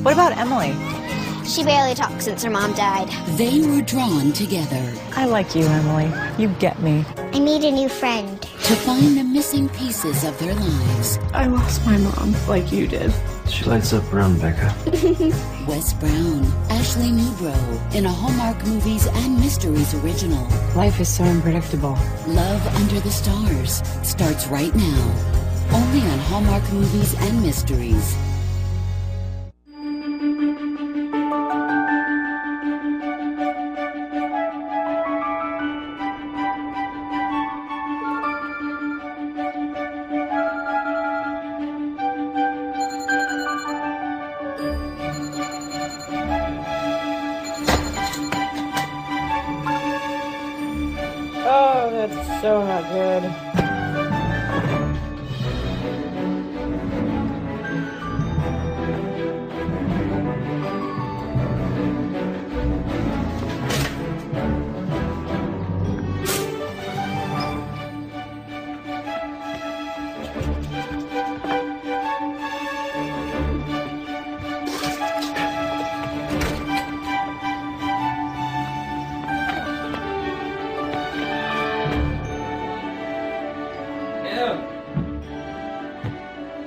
What about Emily? She barely talks since her mom died. They were drawn together. I like you, Emily. You get me. I need a new friend. To find the missing pieces of their lives. I lost my mom like you did. She lights up brown, Becca. Wes Brown, Ashley Newbro, in a Hallmark Movies and Mysteries original. Life is so unpredictable. Love Under the Stars starts right now. Only on Hallmark Movies and Mysteries. Oh, that's so not good.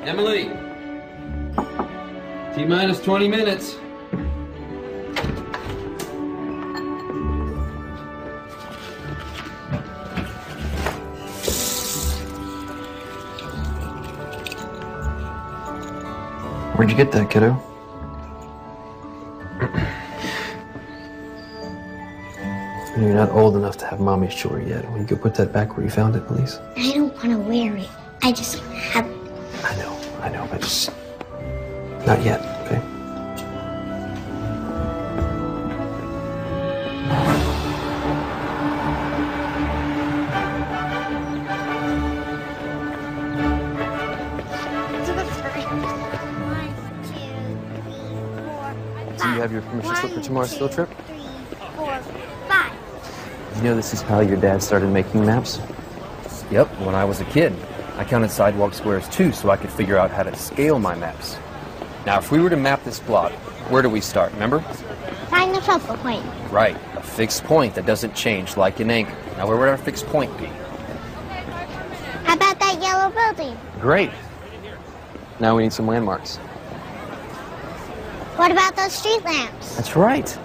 Emily, T-minus 20 minutes. Where'd you get that, kiddo? You're not old enough to have mommy's chore yet. Will you go put that back where you found it, please? I don't want to wear it. I just want to have it. I know, but just not yet, okay? Do you have your permission slip for tomorrow's field trip? 3, 4, 5. You know this is how your dad started making maps? Yep, when I was a kid. I counted sidewalk squares too, so I could figure out how to scale my maps. Now, if we were to map this block, where do we start, remember? Find the focal point. Right, a fixed point that doesn't change, like an anchor. Now, where would our fixed point be? How about that yellow building? Great. Now we need some landmarks. What about those street lamps? That's right.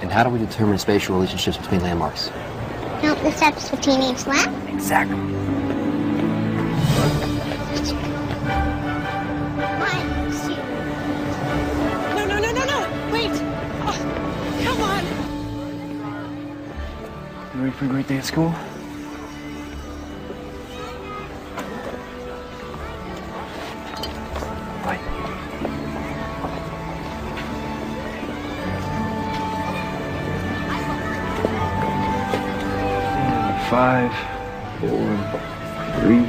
And how do we determine spatial relationships between landmarks? Count the steps between each lamp? Exactly. 1, 2. No. Wait. Oh, come on. You ready for a great day at school? Bye. Five, 4, 3,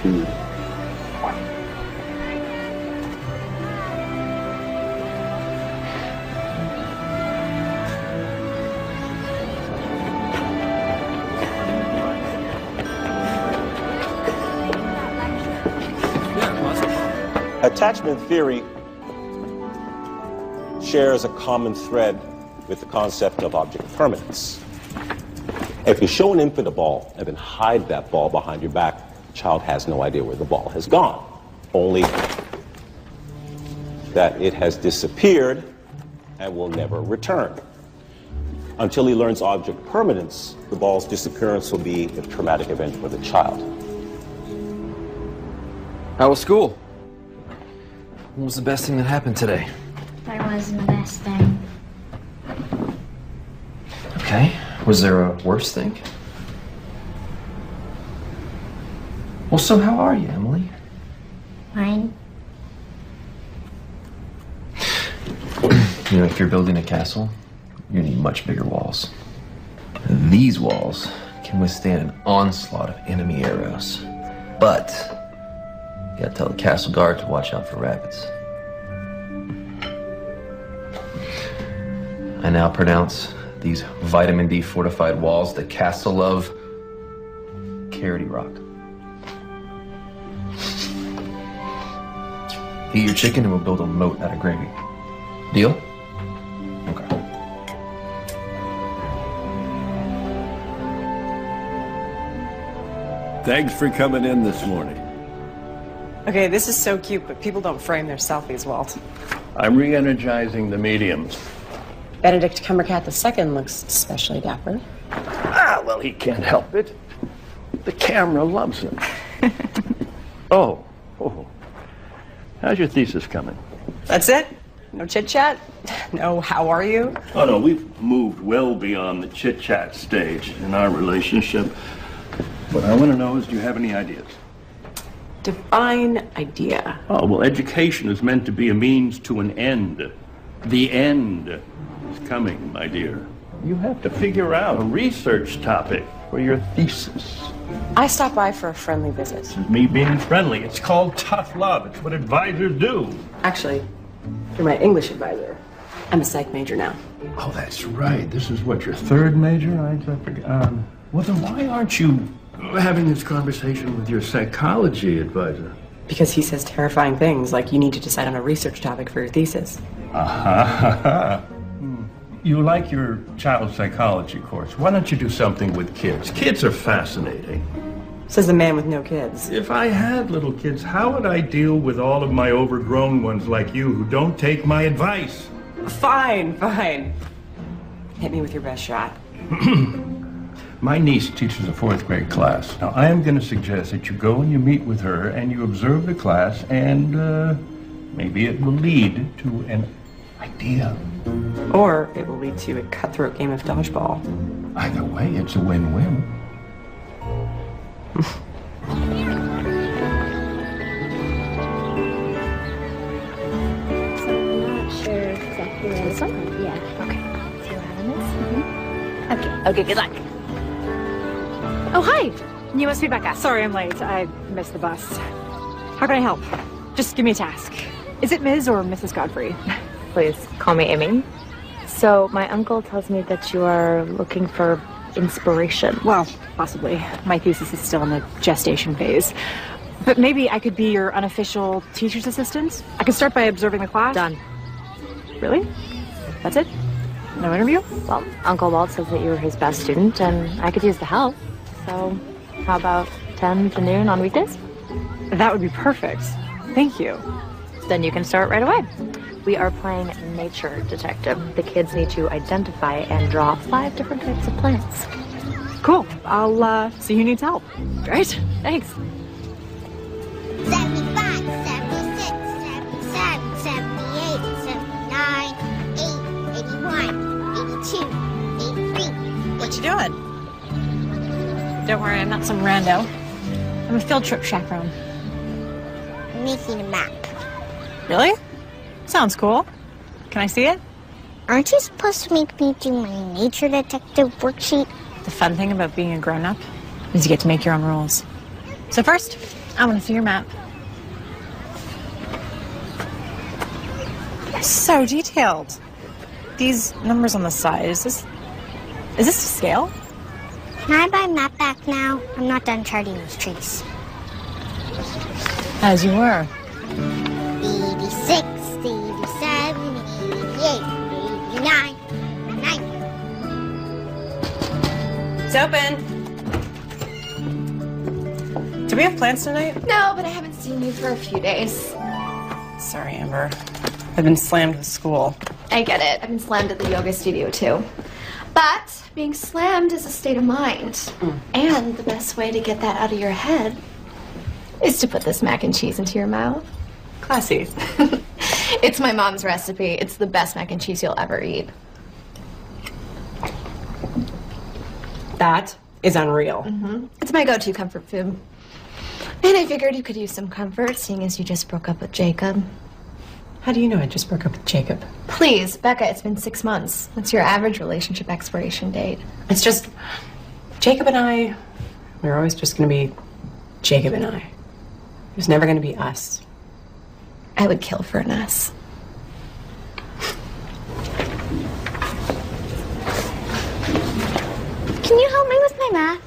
2, 1. Attachment theory shares a common thread with the concept of object permanence. If you show an infant a ball and then hide that ball behind your back, the child has no idea where the ball has gone, only that it has disappeared and will never return. Until he learns object permanence, the ball's disappearance will be a traumatic event for the child. How was school? What was the best thing that happened today? There wasn't the best thing. Okay. Was there a worse thing? Well, so how are you, Emily? Fine. You know, if you're building a castle, you need much bigger walls. These walls can withstand an onslaught of enemy arrows. But you gotta tell the castle guard to watch out for rabbits. I now pronounce these vitamin D fortified walls the castle of Carroty Rock. Heat your chicken and we'll build a moat out of gravy. Deal? Okay. Thanks for coming in this morning. Okay, this is so cute, but people don't frame their selfies, Walt. I'm re-energizing the mediums. Benedict Cumbercat II looks especially dapper. Ah, well, he can't help it. The camera loves him. Oh. How's your thesis coming? That's it? No chit-chat? No, how are you? Oh, no, we've moved well beyond the chit-chat stage in our relationship. What I want to know is, do you have any ideas? Define idea. Oh, well, education is meant to be a means to an end. The end is coming, my dear. You have to figure out a research topic for your thesis. I stopped by for a friendly visit. This is me being friendly. It's called tough love. It's what advisors do. Actually, you're my English advisor. I'm a psych major now. Oh, that's right. This is what, your third major? I forgot. Well, then why aren't you having this conversation with your psychology advisor? Because he says terrifying things like you need to decide on a research topic for your thesis. You like your child psychology course. Why don't you do something with kids? Kids are fascinating. Says the man with no kids. If I had little kids, how would I deal with all of my overgrown ones like you who don't take my advice? Fine. Hit me with your best shot. My niece teaches a 4th grade class. Now, I am going to suggest that you go and you meet with her and you observe the class, and maybe it will lead to an idea. Or it will lead to a cutthroat game of dodgeball. Either way, it's a win-win. This one? Yeah. Okay. See what happens? Okay, good luck. Oh, hi. You must be Becca. Sorry I'm late. I missed the bus. How can I help? Just give me a task. Is it Ms. or Mrs. Godfrey? Please call me Amy. So my uncle tells me that you are looking for inspiration. Well, possibly. My thesis is still in the gestation phase. But maybe I could be your unofficial teacher's assistant? I could start by observing the class. Done. Really? That's it? No interview? Well, Uncle Walt says that you were his best student, and I could use the help. So how about 10 to noon on weekdays? That would be perfect. Thank you. Then you can start right away. We are playing nature detective. The kids need to identify and draw 5 different types of plants. Cool. I'll see who needs help. Great. Thanks. 75, 76, 77, 78, 79, 80, 81, 82, 83. What you doing? Don't worry, I'm not some rando. I'm a field trip chaperone. I'm making a map. Really? Sounds cool. Can I see it? Aren't you supposed to make me do my nature detective worksheet? The fun thing about being a grown-up is you get to make your own rules. So first, I want to see your map. So detailed. These numbers on the side, is this to scale? Can I buy map back now? I'm not done charting those trees. As you were. 86, 87, 88, 89, 90. It's open. Do we have plans tonight? No, but I haven't seen you for a few days. Sorry, Amber. I've been slammed with school. I get it. I've been slammed at the yoga studio, too. But being slammed is a state of mind. And the best way to get that out of your head is to put this mac and cheese into your mouth. Classy. It's my mom's recipe. It's the best mac and cheese you'll ever eat. That is unreal. It's my go-to comfort food. And I figured you could use some comfort, seeing as you just broke up with Jacob. How do you know I just broke up with Jacob? Please, Becca, it's been 6 months. What's your average relationship expiration date? It's just, Jacob and I, we're always just going to be Jacob and I. There's never going to be us. I would kill for an us. Can you help me with my math?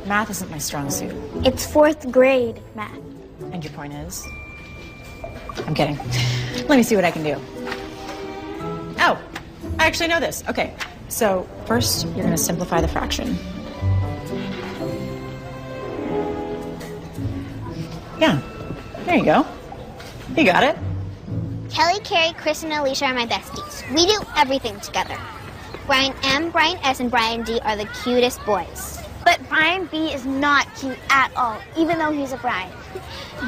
Math isn't my strong suit. It's 4th grade math. I think your point is. I'm kidding. Let me see what I can do. Oh, I actually know this. Okay, so first you're going to simplify the fraction. Yeah, there you go. You got it. Kelly, Carrie, Chris, and Alicia are my besties. We do everything together. Brian M, Brian S, and Brian D are the cutest boys. But Brian B is not cute at all, even though he's a Brian.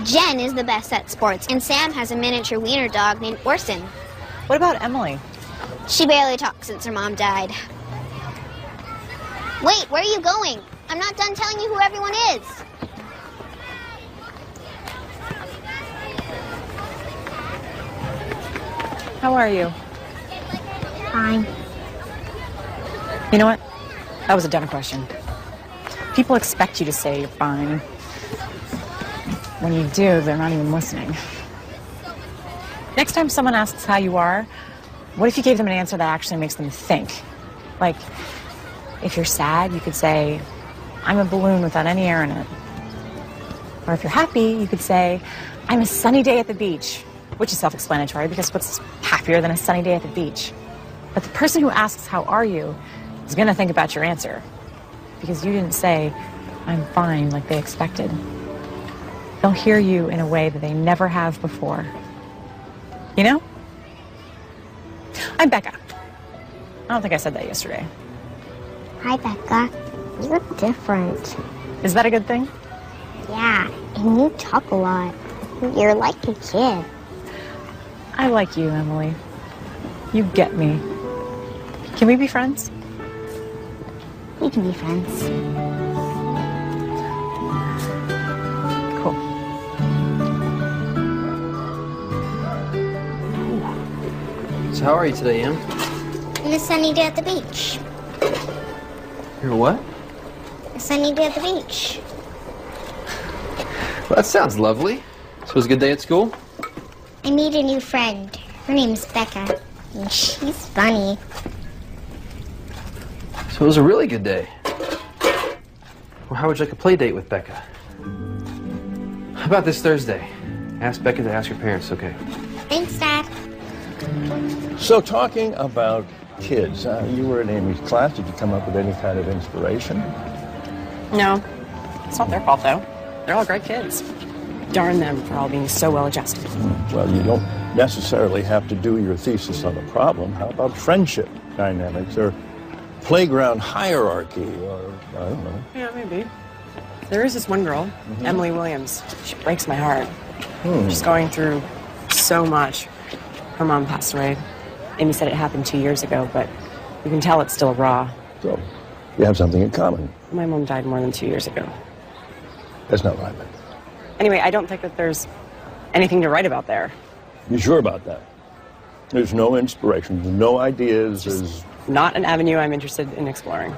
Jen is the best at sports, and Sam has a miniature wiener dog named Orson. What about Emily? She barely talks since her mom died. Wait, where are you going? I'm not done telling you who everyone is. How are you? Fine. You know what? That was a dumb question. People expect you to say you're fine. When you do, they're not even listening. Next time someone asks how you are, what if you gave them an answer that actually makes them think? Like, if you're sad, you could say, I'm a balloon without any air in it. Or if you're happy, you could say, I'm a sunny day at the beach, which is self-explanatory because what's happier than a sunny day at the beach? But the person who asks, how are you, is going to think about your answer because you didn't say, I'm fine, like they expected. They'll hear you in a way that they never have before. You know? I'm Becca. I don't think I said that yesterday. Hi, Becca. You look different. Is that a good thing? Yeah, and you talk a lot. You're like a kid. I like you, Emily. You get me. Can we be friends? We can be friends. Cool. So how are you today, Em? And a sunny day at the beach. You're what? A sunny day at the beach. Well, that sounds lovely. So it was a good day at school? I made a new friend. Her name's Becca. And she's funny. So it was a really good day. Well, how would you like a play date with Becca? How about this Thursday? Ask Becca to ask her parents, okay? Thanks, Dad. So talking about kids, you were in Amy's class. Did you come up with any kind of inspiration? No. It's not their fault, though. They're all great kids. Darn them for all being so well adjusted. Well, you don't necessarily have to do your thesis on a problem. How about friendship dynamics or playground hierarchy or, I don't know. Yeah, maybe. There is this one girl, Emily Williams. She breaks my heart. She's going through so much. Her mom passed away. Amy said it happened 2 years ago, but you can tell it's still raw. So, you have something in common. My mom died more than 2 years ago. That's not what I meant. Anyway, I don't think that there's anything to write about there. You sure about that? There's no inspiration, there's no ideas, there's... Not an avenue I'm interested in exploring.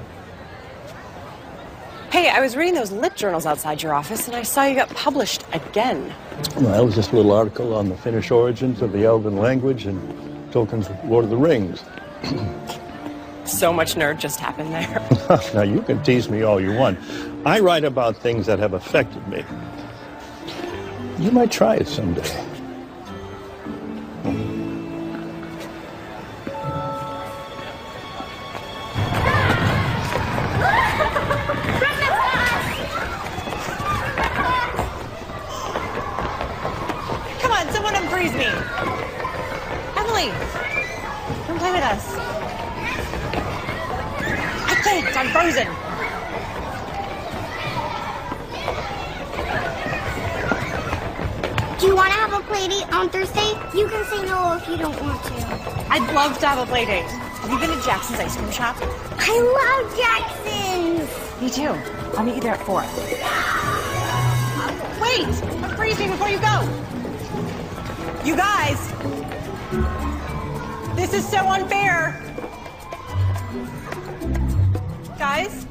Hey, I was reading those lit journals outside your office, and I saw you got published again. Well, it was just a little article on the Finnish origins of the Elven language and Tolkien's Lord of the Rings. So much nerd just happened there. Now, you can tease me all you want. I write about things that have affected me. You might try it someday. Come on, someone unfreeze me. Emily, come play with us. I can't, I'm frozen. Do you want to have a play date on Thursday? You can say no if you don't want to. I'd love to have a play date. Have you been to Jackson's ice cream shop? I love Jackson's. Me too. I'll meet you there at 4. Wait! Unfreeze me before you go! You guys! This is so unfair! Guys?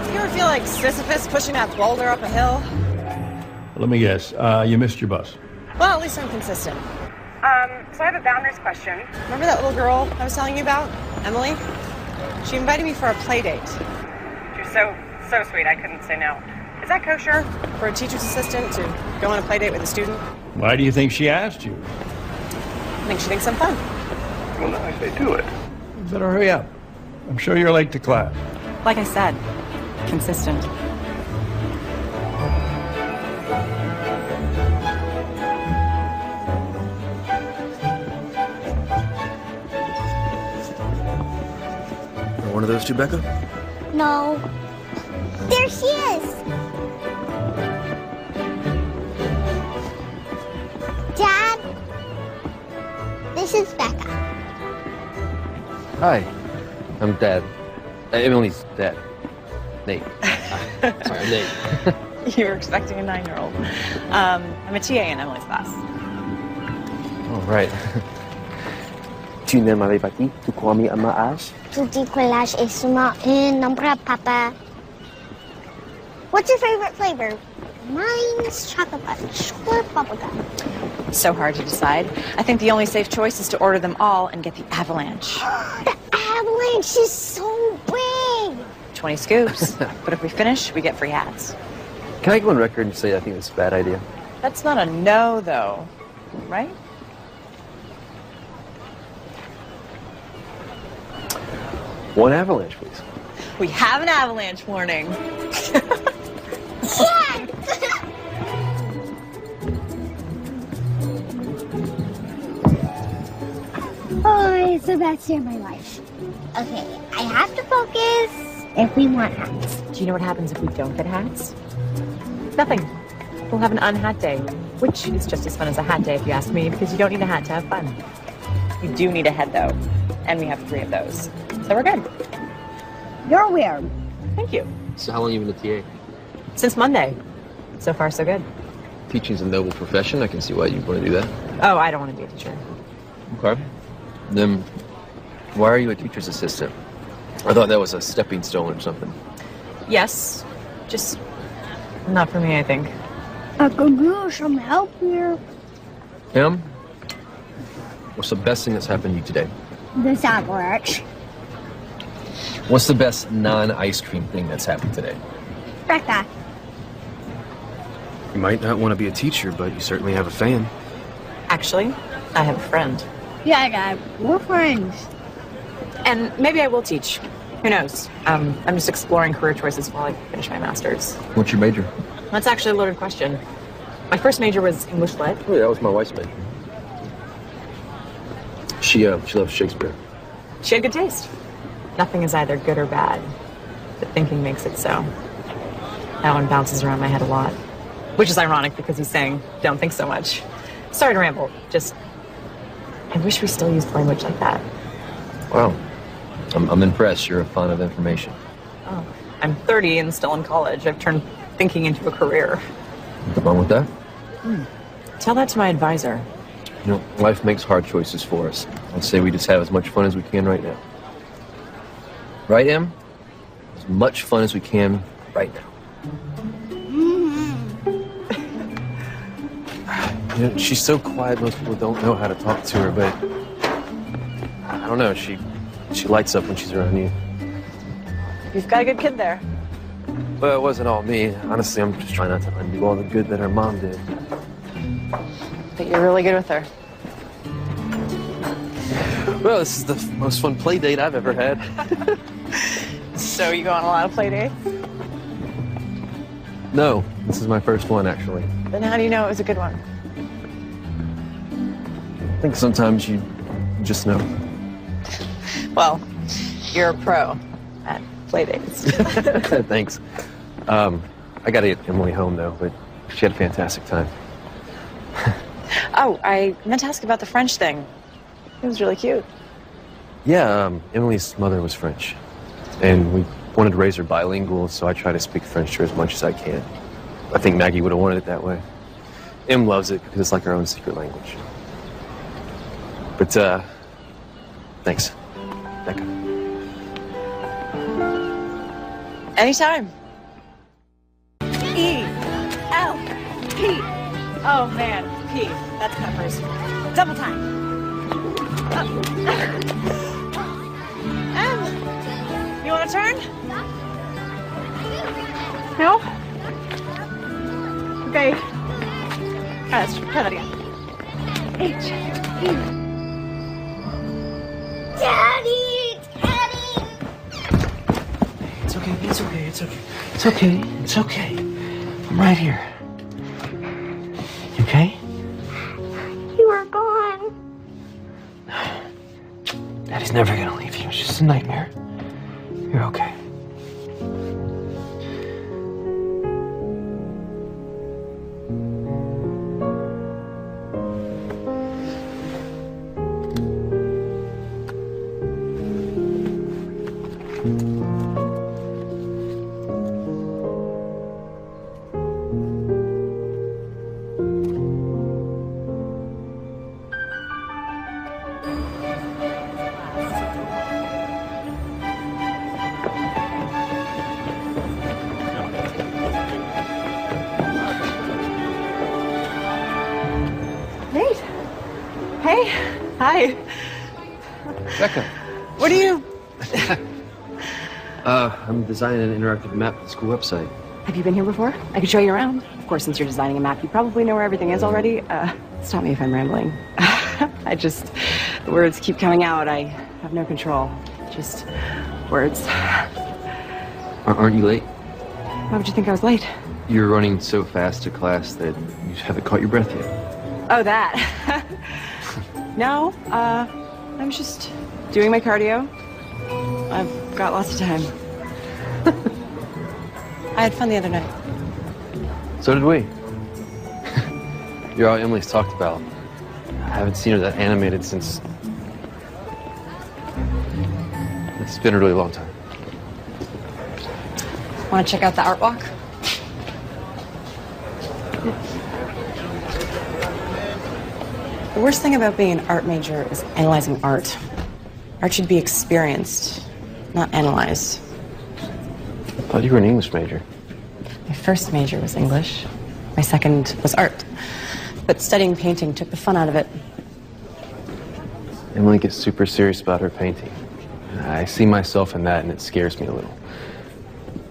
You ever feel like Sisyphus pushing that boulder up a hill? Let me guess, you missed your bus. Well, at least I'm consistent. So I have a boundaries question. Remember that little girl I was telling you about? Emily? She invited me for a play date. She was so sweet, I couldn't say no. Is that kosher for a teacher's assistant to go on a play date with a student? Why do you think she asked you? I think she thinks I'm fun. Well, then I say do it. You better hurry up. I'm sure you're late to class. Like I said, consistent. One of those two, Becca? No. There she is. Dad, this is Becca. Hi, I'm Dad. Emily's dad. Nate. Sorry, Nate. You were expecting a 9-year-old. I'm a TA in Emily's class. Oh, right. Tu ne m'avais pas dit, tu crois à ma âge? Tu dis que l'âge est seulement un nombre, Papa. What's your favorite flavor? Mine's chocolate fudge or bubblegum. So hard to decide. I think the only safe choice is to order them all and get the avalanche. The avalanche is so big. 20 scoops. But if we finish, we get free hats. Can I go on record and say I think it's a bad idea? That's not a no, though, right? One avalanche, please. We have an avalanche warning. Oh, so that's my life. Okay, I have to focus if we want hats. Do you know what happens if we don't get hats? Nothing. We'll have an unhat day, which is just as fun as a hat day if you ask me, because you don't need a hat to have fun. You do need a head, though, and we have 3 of those. So we're good. You're weird. Thank you. So how long have you been a TA? Since Monday. So far, so good. Teaching's a noble profession. I can see why you'd want to do that. Oh, I don't want to be a teacher. Okay. Then why are you a teacher's assistant? I thought that was a stepping stone or something. Yes, just not for me, I think. I could use some help here. Em, what's the best thing that's happened to you today? This avalanche. What's the best non-ice cream thing that's happened today? Becca. You might not want to be a teacher, but you certainly have a fan. Actually, I have a friend. Yeah, Dad. We're friends. And maybe I will teach. Who knows? I'm just exploring career choices while I finish my master's. What's your major? That's actually a loaded question. My first major was English Lit. Oh, yeah, that was my wife's major. She loves Shakespeare. She had good taste. Nothing is either good or bad, but thinking makes it so. That one bounces around my head a lot. Which is ironic because he's saying, don't think so much. Sorry to ramble, just... I wish we still used language like that. Wow. I'm impressed. You're a font of information. Oh, I'm 30 and still in college. I've turned thinking into a career. What's wrong with that? Tell that to my advisor. You know, life makes hard choices for us. I'd say we just have as much fun as we can right now. Right, Em? As much fun as we can right now. You know, she's so quiet, most people don't know how to talk to her, but I don't know, she lights up when she's around you. You've got a good kid there. Well, it wasn't all me. Honestly, I'm just trying not to undo all the good that her mom did. But you're really good with her. Well, this is the most fun play date I've ever had. So you go on a lot of play dates? No, this is my first one, actually. Then how do you know it was a good one? I think sometimes you just know. Well, you're a pro at play dates. Thanks. I got to get Emily home, though, but she had a fantastic time. Oh, I meant to ask about the French thing. It was really cute. Yeah, Emily's mother was French, and we wanted to raise her bilingual, so I try to speak French to her as much as I can. I think Maggie would have wanted it that way. Em loves it because it's like our own secret language. But, thanks, Becca. Anytime. E-L-P. Oh, man. P. That's peppers. Double time. You want to turn? No? Okay. Let's try that again. H. Daddy! Daddy! It's okay, it's okay, it's okay. It's okay, it's okay. I'm right here. You okay? You are gone. Daddy's never gonna leave you. It's just a nightmare. You're okay. Nate. Hey. Hi. Becca. What are you... I'm designing an interactive map for the school website. Have you been here before? I could show you around. Of course, since you're designing a map, you probably know where everything is already. Stop me if I'm rambling. The words keep coming out. I have no control. Just words. Aren't you late? Why would you think I was late? You're running so fast to class that you haven't caught your breath yet. Oh, that. No, I'm just doing my cardio. I've got lots of time. I had fun the other night. So did we. You're all Emily's talked about. I haven't seen her that animated since... It's been a really long time. Want to check out the art walk? The worst thing about being an art major is analyzing art. Art should be experienced, not analyzed. I thought you were an English major. My first major was English. My second was art. But studying painting took the fun out of it. Emily gets super serious about her painting. I see myself in that, and it scares me a little.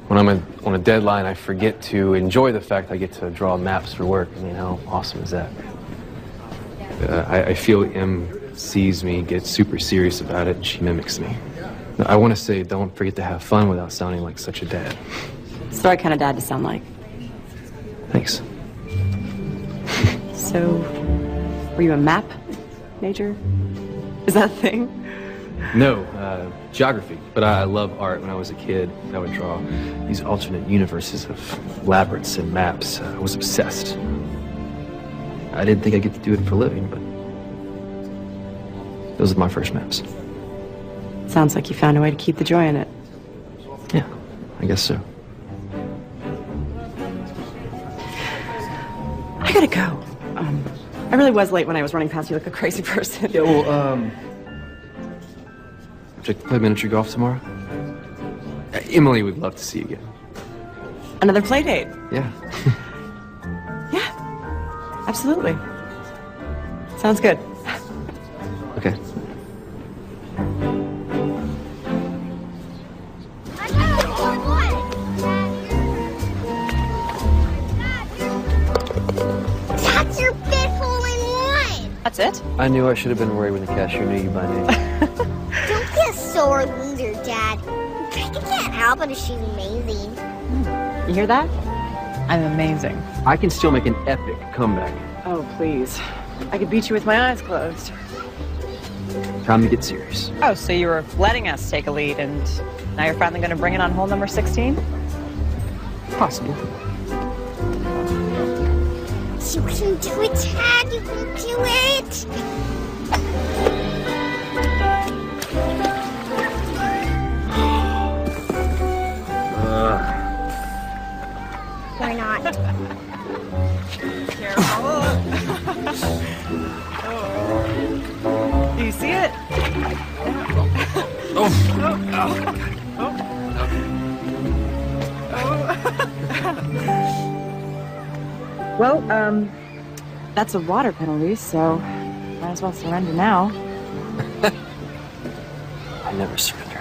When I'm on a deadline, I forget to enjoy the fact I get to draw maps for work. I mean, how awesome is that? I feel Em sees me, gets super serious about it, and she mimics me. I want to say, don't forget to have fun without sounding like such a dad. It's the right kind of dad to sound like. Thanks. So, were you a map major? Is that a thing? No, geography. But I love art. When I was a kid, I would draw these alternate universes of labyrinths and maps. I was obsessed. I didn't think I'd get to do it for a living, but those are my first maps. Sounds like you found a way to keep the joy in it. Yeah, I guess so. I gotta go. I really was late when I was running past you like a crazy person. Yeah, well, would you like to play miniature golf tomorrow? Emily would love to see you again. Another play date? Yeah. Yeah, absolutely. Sounds good. Okay. That's your fifth hole in one! That's it? I knew I should have been worried when the cashier knew you by name. Don't be a sore loser, Dad. Becca can't help it if she's amazing. You hear that? I'm amazing. I can still make an epic comeback. Oh, please. I could beat you with my eyes closed. Time to get serious. Oh, so you were letting us take a lead, and now you're finally going to bring it on hole number 16? Possible. You can do it, Dad. You can do it. Why not? Careful. Do you see it? Well, that's a water penalty, so might as well surrender now. I never surrender.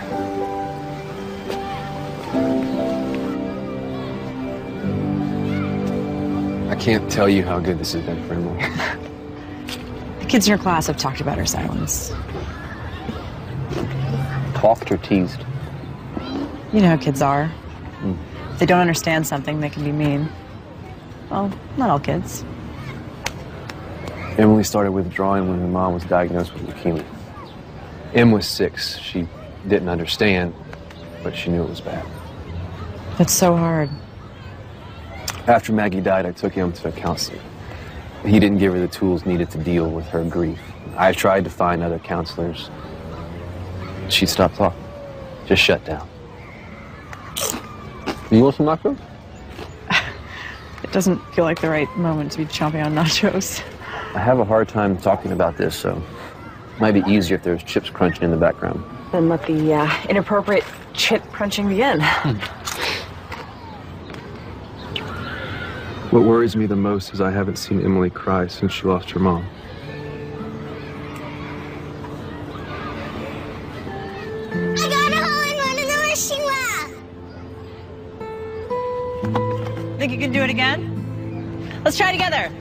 I can't tell you how good this has been for Emily. The kids in your class have talked about her silence. Talked or teased? You know how kids are. If they don't understand something, they can be mean. Well, not all kids. Emily started withdrawing when her mom was diagnosed with leukemia. Em was 6. She didn't understand, but she knew it was bad. That's so hard. After Maggie died, I took him to a counselor. He didn't give her the tools needed to deal with her grief. I tried to find other counselors. She stopped talking. Just shut down. You want some nachos? It doesn't feel like the right moment to be chomping on nachos. I have a hard time talking about this, so it might be easier if there's chips crunching in the background. Then let the inappropriate chip crunching begin. What worries me the most is I haven't seen Emily cry since she lost her mom. I got a hole-in-one in the wishing well. Think you can do it again? Let's try together.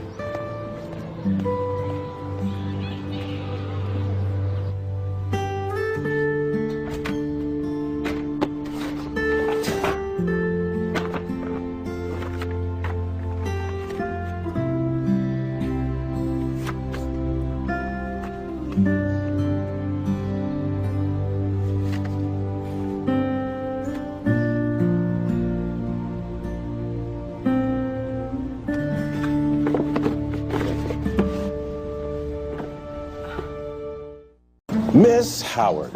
Miss Howard,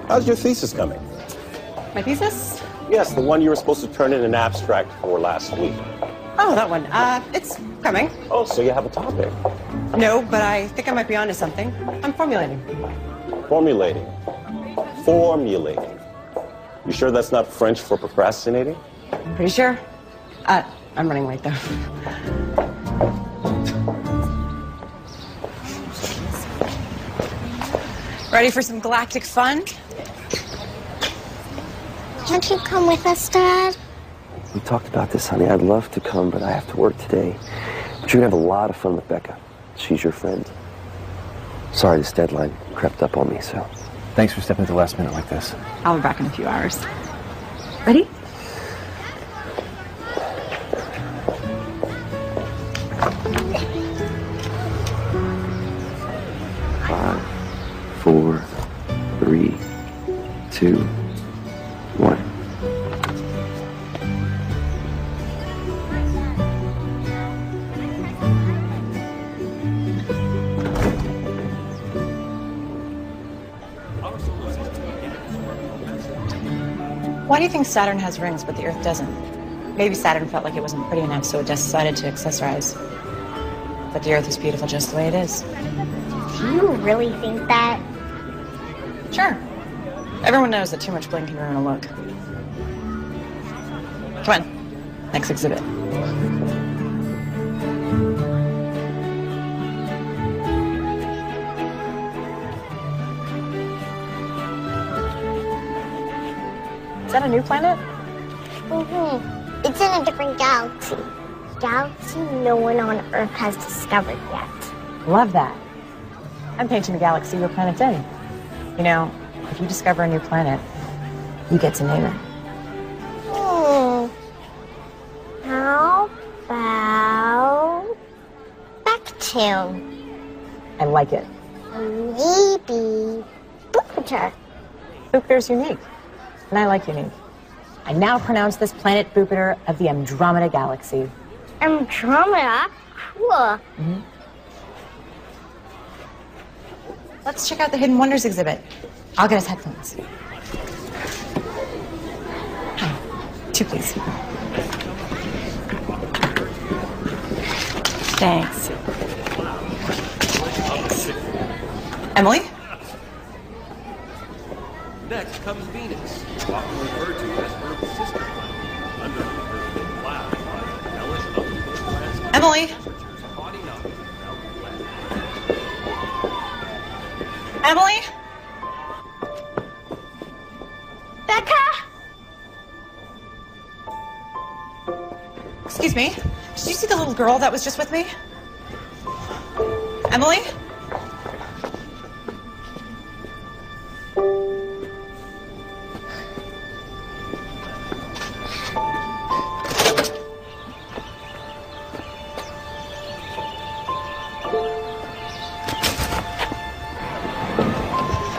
how's your thesis coming? My thesis? Yes, the one you were supposed to turn in an abstract for last week. Oh, that one. It's coming. Oh, so you have a topic. No, but I think I might be onto something. I'm formulating. Formulating. Formulating. You sure that's not French for procrastinating? Pretty sure. I'm running late, though. Ready for some galactic fun? Can't you come with us, Dad? We talked about this, honey. I'd love to come, but I have to work today. But you're gonna have a lot of fun with Becca. She's your friend. Sorry, this deadline crept up on me, so. Thanks for stepping at the last minute like this. I'll be back in a few hours. Ready? Five, 4, 3, 2, 1. Why do you think Saturn has rings but the Earth doesn't? Maybe Saturn felt like it wasn't pretty enough, so it decided to accessorize. But the Earth is beautiful just the way it is. Do you really think that? Sure. Everyone knows that too much bling can ruin a look. Come on. Next exhibit. Is that a new planet? Mm-hmm. It's in a different galaxy. Galaxy no one on Earth has discovered yet. Love that. I'm painting the galaxy your planet's in. You know, if you discover a new planet, you get to name it. How about Bactil? I like it. Maybe Jupiter. Jupiter's unique, and I like unique. I now pronounce this planet Jupiter of the Andromeda Galaxy. Andromeda? Cool. Mm-hmm. Let's check out the Hidden Wonders exhibit. I'll get us headphones. Oh, 2, please. Thanks. Emily? Next comes Venus, often referred to as Earth's sister planet. Under the Earth cloud lies a hellish upper-class Emily? researchers haughting up without Emily? Becca? Excuse me. Did you see the little girl that was just with me? Emily?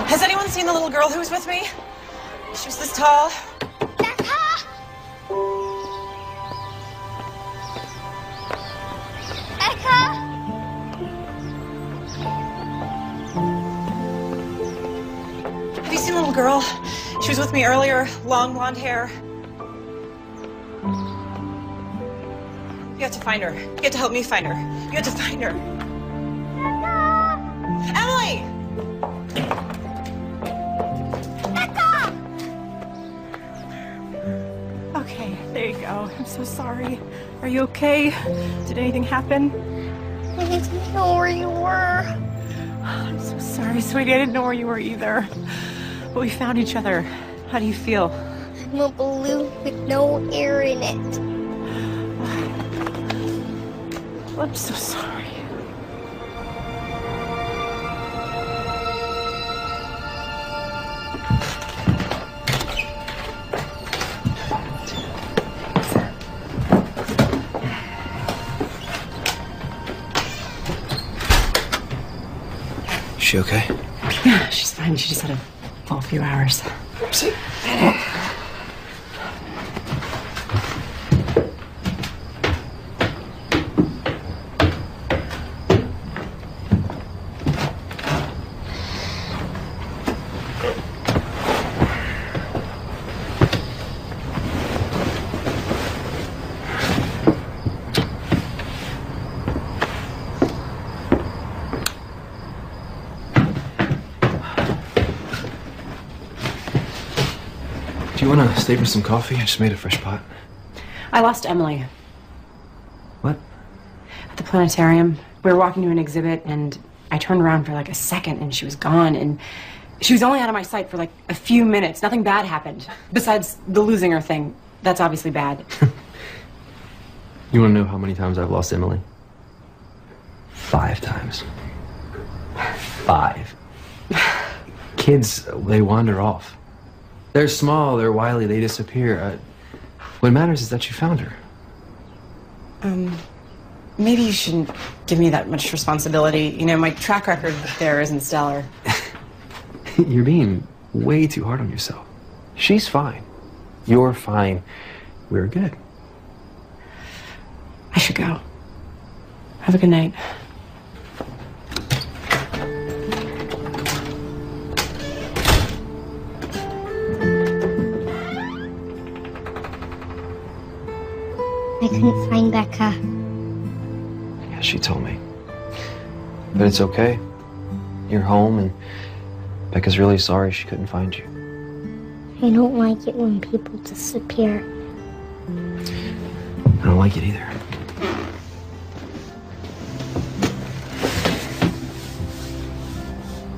Has anyone seen the little girl who was with me? She was this tall. Have you seen the little girl? She was with me earlier, long blonde hair. You have to find her. You have to help me find her. You have to find her. Emily! Okay, there you go. I'm so sorry. Are you okay? Did anything happen? I didn't know where you were. I'm so sorry, sweetie. I didn't know where you were either. But we found each other. How do you feel? I'm a balloon with no air in it. I'm so sorry. She okay? Yeah, she's fine. She just had a full few hours. Oopsie. Do you want to stay for some coffee? I just made a fresh pot. I lost Emily. What? At the planetarium. We were walking to an exhibit, and I turned around for like a second, and she was gone, and she was only out of my sight for like a few minutes. Nothing bad happened. Besides the losing her thing. That's obviously bad. You want to know how many times I've lost Emily? 5 times. 5. Kids, they wander off. They're small, they're wily, they disappear. What matters is that you found her. Maybe you shouldn't give me that much responsibility. You know, my track record there isn't stellar. You're being way too hard on yourself. She's fine. You're fine. We're good. I should go. Have a good night. I couldn't find Becca. Yeah, she told me. But it's okay. You're home, and Becca's really sorry she couldn't find you. I don't like it when people disappear. I don't like it either.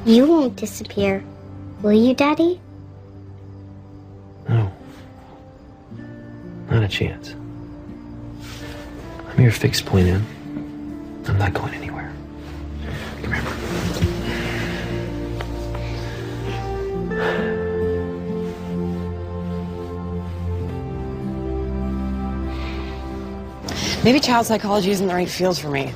You won't disappear, will you, Daddy? No. Not a chance. I'm your fixed point in. I'm not going anywhere. Come here. Maybe child psychology isn't the right field for me.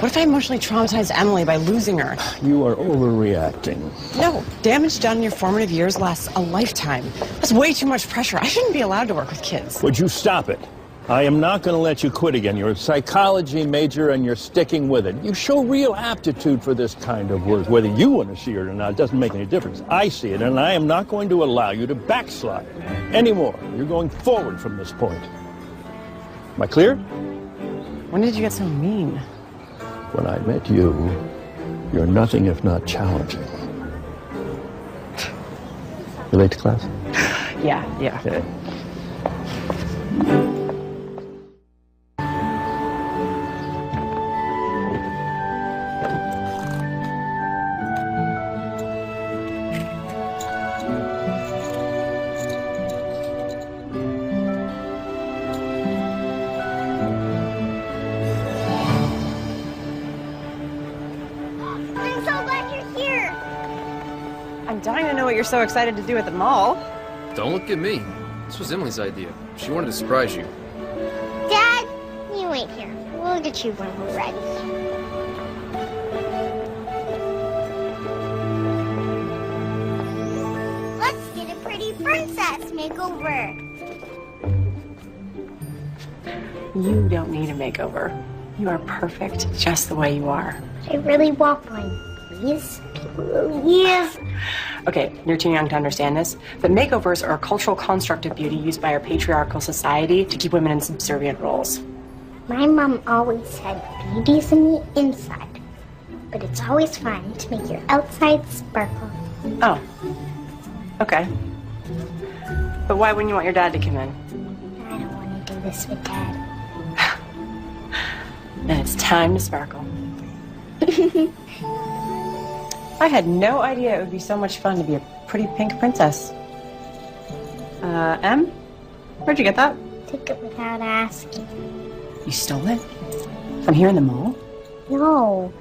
What if I emotionally traumatized Emily by losing her? You are overreacting. No, damage done in your formative years lasts a lifetime. That's way too much pressure. I shouldn't be allowed to work with kids. Would you stop it? I am not going to let you quit again. You're a psychology major and you're sticking with it. You show real aptitude for this kind of work. Whether you want to see it or not, it doesn't make any difference. I see it, and I am not going to allow you to backslide anymore. You're going forward from this point. Am I clear? When did you get so mean? When I met you, you're nothing if not challenging. You late to class? Yeah. Okay. I'm dying to know what you're so excited to do at the mall. Don't look at me. This was Emily's idea. She wanted to surprise you. Dad, you wait here. We'll get you when we're ready. Let's get a pretty princess makeover. You don't need a makeover. You are perfect just the way you are. I really want one. Please? Please? Okay, you're too young to understand this, but makeovers are a cultural construct of beauty used by our patriarchal society to keep women in subservient roles. My mom always said beauty's in the inside, but it's always fun to make your outside sparkle. Oh, okay. But why wouldn't you want your dad to come in? I don't want to do this with Dad. Then it's time to sparkle. I had no idea it would be so much fun to be a pretty pink princess. Em? Where'd you get that? Took it without asking. You stole it? From here in the mall? No,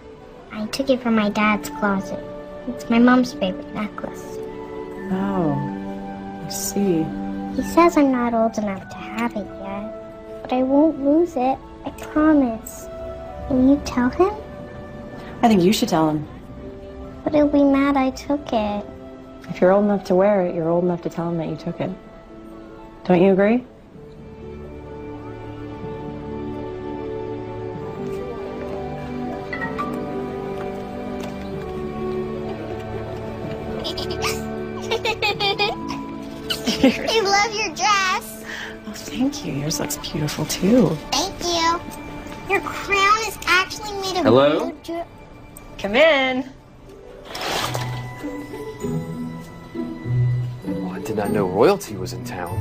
I took it from my dad's closet. It's my mom's favorite necklace. Oh, I see. He says I'm not old enough to have it yet, but I won't lose it. I promise. Will you tell him? I think you should tell him. But he'll be mad I took it. If you're old enough to wear it, you're old enough to tell him that you took it. Don't you agree? I love your dress. Oh, thank you. Yours looks beautiful, too. Thank you. Your crown is actually made of Hello? real jewelry. Come in. Oh, I did not know royalty was in town.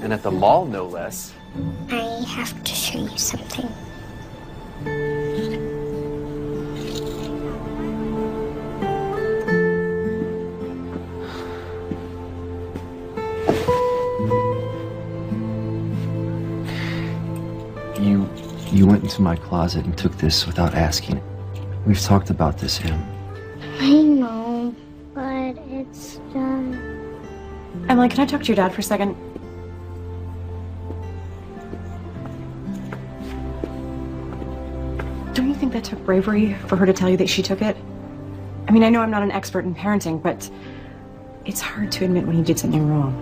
And at the mall, no less. I have to show you something. You went into my closet and took this without asking. We've talked about this, Em. I know, but it's done. Emily, can I talk to your dad for a second? Don't you think that took bravery for her to tell you that she took it? I mean, I know I'm not an expert in parenting, but it's hard to admit when you did something wrong.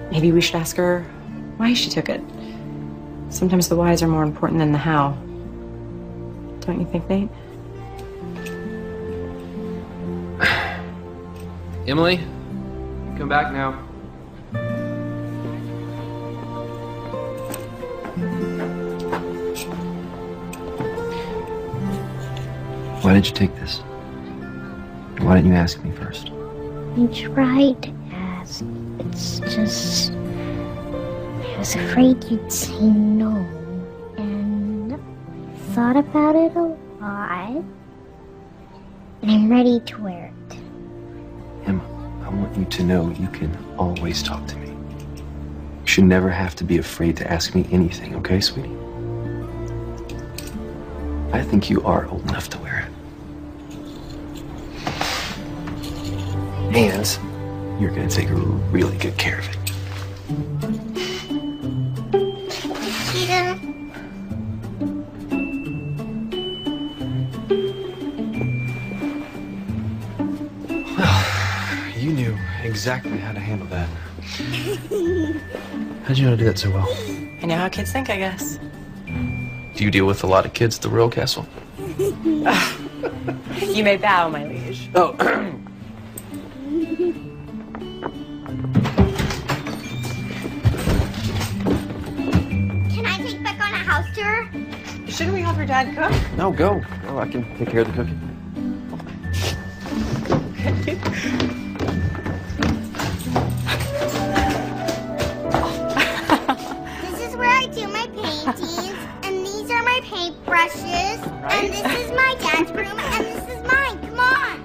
Maybe we should ask her why she took it. Sometimes the whys are more important than the how. Don't you think, Nate? Emily, come back now. Why did you take this? Why didn't you ask me first? I tried to ask. It's just... I was afraid you'd say no. And I thought about it a lot. And I'm ready to wear it. Emma, I want you to know you can always talk to me. You should never have to be afraid to ask me anything, okay, sweetie? I think you are old enough to wear it. And you're gonna take really good care of it. Peter. You knew exactly how to handle that. How'd you know to do that so well? I know how kids think, I guess. Do you deal with a lot of kids at the royal castle? You may bow, my liege. Oh. Can I take Becca on a house tour? Shouldn't we help your dad cook? No, go. Go, I can take care of the cooking. This is where I do my paintings, and these are my paintbrushes, and this is my dad's room, and this is mine. Come on.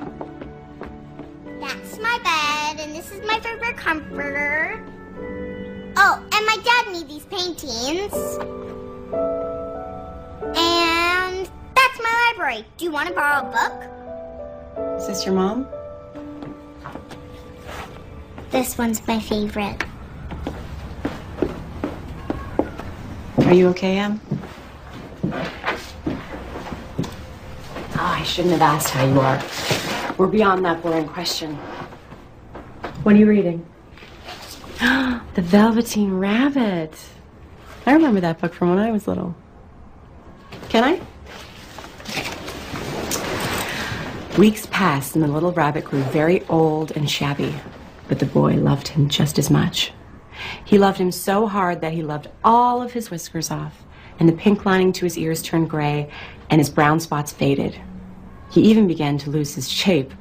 That's my bed, and this is my favorite comforter. Oh, and my dad made these paintings. And that's my library. Do you want to borrow a book? Is this your mom? This one's my favorite. Are you okay, Em? Oh, I shouldn't have asked how you are. We're beyond that boring question. What are you reading? The Velveteen Rabbit. I remember that book from when I was little. Can I? Weeks passed and the little rabbit grew very old and shabby, but the boy loved him just as much. He loved him so hard that he loved all of his whiskers off, and the pink lining to his ears turned gray, and his brown spots faded. He even began to lose his shape,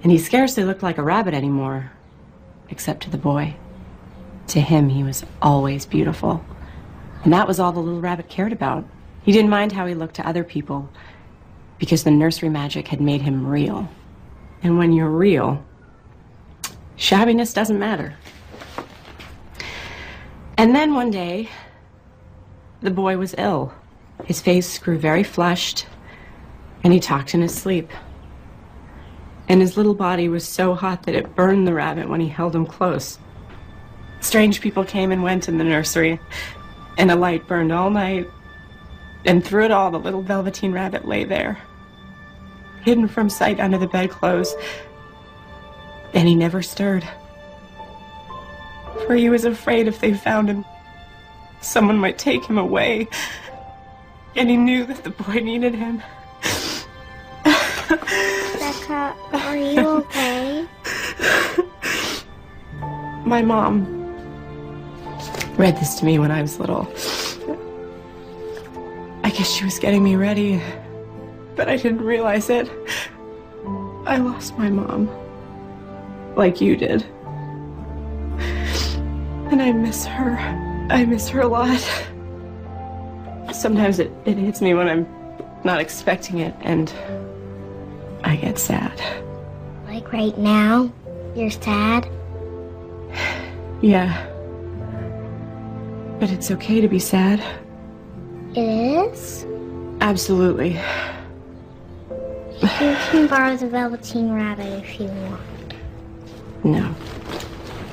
and he scarcely looked like a rabbit anymore, except to the boy. To him, he was always beautiful, and that was all the little rabbit cared about. He didn't mind how he looked to other people, because the nursery magic had made him real. And when you're real, shabbiness doesn't matter. And then one day, the boy was ill. His face grew very flushed, and he talked in his sleep. And his little body was so hot that it burned the rabbit when he held him close. Strange people came and went in the nursery, and a light burned all night. And through it all, the little Velveteen Rabbit lay there, hidden from sight under the bedclothes. And he never stirred, for he was afraid if they found him, someone might take him away. And he knew that the boy needed him. Becca, are you okay? My mom read this to me when I was little. I guess she was getting me ready, but I didn't realize it. I lost my mom, like you did. And I miss her. I miss her a lot. Sometimes it hits me when I'm not expecting it, and I get sad. Like right now? You're sad? Yeah. But it's okay to be sad. It is? Absolutely. You can borrow the Velveteen Rabbit if you want. No.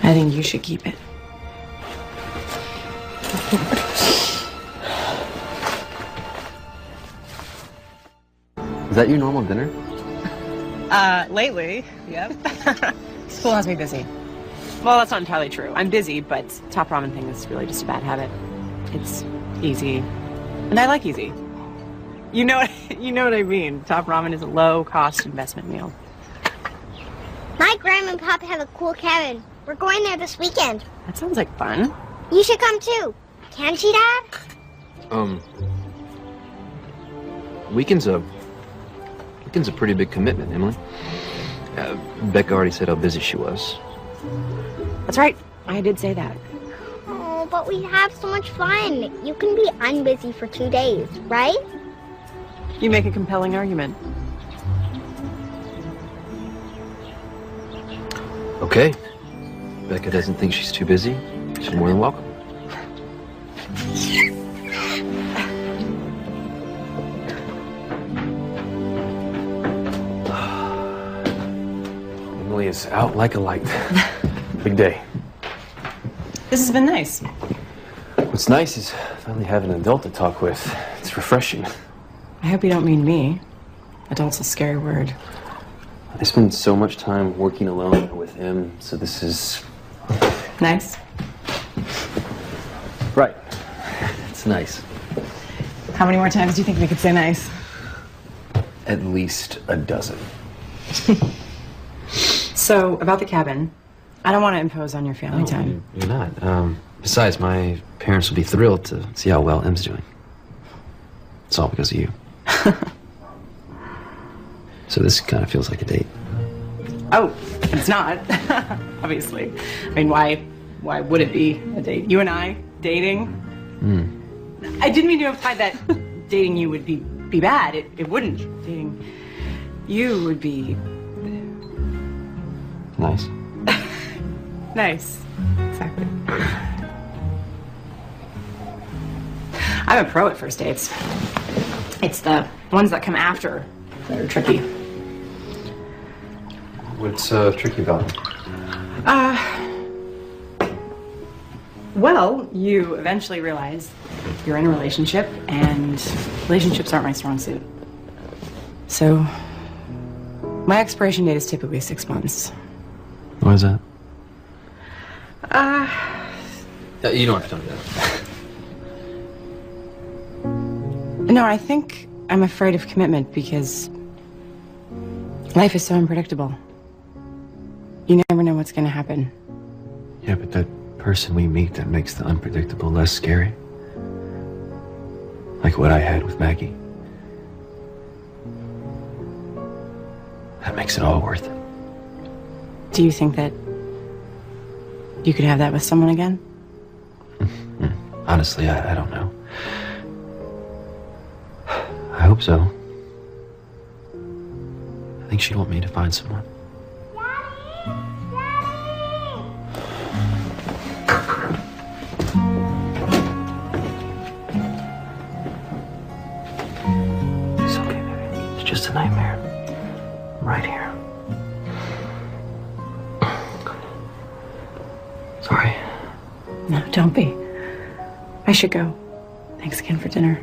I think you should keep it. Is that your normal dinner? Lately, yep. School has me busy. Well, that's not entirely true. I'm busy, but top ramen thing is really just a bad habit. It's easy. And I like easy. You know what I mean. Top ramen is a low-cost investment meal. My grandma and papa have a cool cabin. We're going there this weekend. That sounds like fun. You should come too. Can't she, Dad? Weekend's a pretty big commitment, Emily. Becca already said how busy she was. That's right. I did say that. Oh, but we have so much fun. You can be unbusy for 2 days, right? You make a compelling argument. Okay. Becca doesn't think she's too busy. She's more than welcome. Emily is out like a light. Big day. This has been nice. What's nice is finally having an adult to talk with. It's refreshing. I hope you don't mean me. Adult's a scary word. I spend so much time working alone with him, so this is... Nice? Right. It's nice. How many more times do you think we could say nice? At least a dozen. So, about the cabin, I don't want to impose on your family time. You're not. Besides, my parents will be thrilled to see how well Em's doing. It's all because of you. So this kind of feels like a date. Oh, it's not. Obviously. I mean, why would it be a date? You and I dating? I didn't mean to imply that dating you would be bad. It wouldn't. Dating you would be... Nice. Nice. Exactly. I'm a pro at first dates. It's the ones that come after that are tricky. What's tricky about it? Well, you eventually realize you're in a relationship, and relationships aren't my strong suit. So, my expiration date is typically 6 months. Why is that? You don't have to tell me that. No, I think I'm afraid of commitment because life is so unpredictable. You never know what's going to happen. Yeah, but that person we meet that makes the unpredictable less scary. Like what I had with Maggie. That makes it all worth it. Do you think that you could have that with someone again? Honestly, I don't know. I hope so. I think she'd want me to find someone. It's okay, baby. It's just a nightmare. I'm right here. Sorry. No, don't be. I should go. Thanks again for dinner.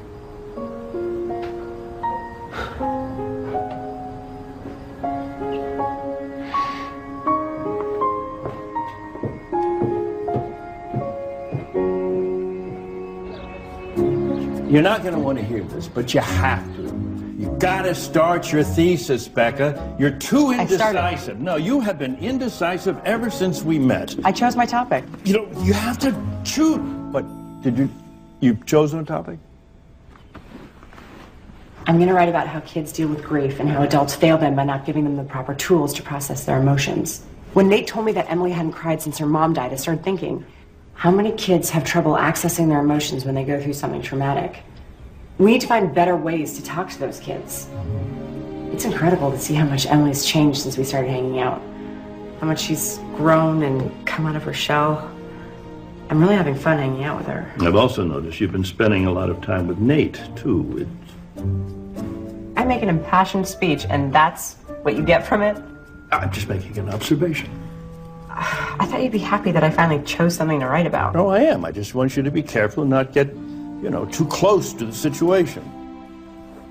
You're not going to want to hear this, but you have to. You gotta start your thesis, Becca. You're too indecisive. No, you have been indecisive ever since we met. I chose my topic. You know, you have to choose. But did you've chosen a topic? I'm going to write about how kids deal with grief and how adults fail them by not giving them the proper tools to process their emotions. When Nate told me that Emily hadn't cried since her mom died, I started thinking, how many kids have trouble accessing their emotions when they go through something traumatic? We need to find better ways to talk to those kids. It's incredible to see how much Emily's changed since we started hanging out. How much she's grown and come out of her shell. I'm really having fun hanging out with her. I've also noticed you've been spending a lot of time with Nate, too. I make an impassioned speech, and that's what you get from it? I'm just making an observation. I thought you'd be happy that I finally chose something to write about. No, I am. I just want you to be careful and not get, too close to the situation.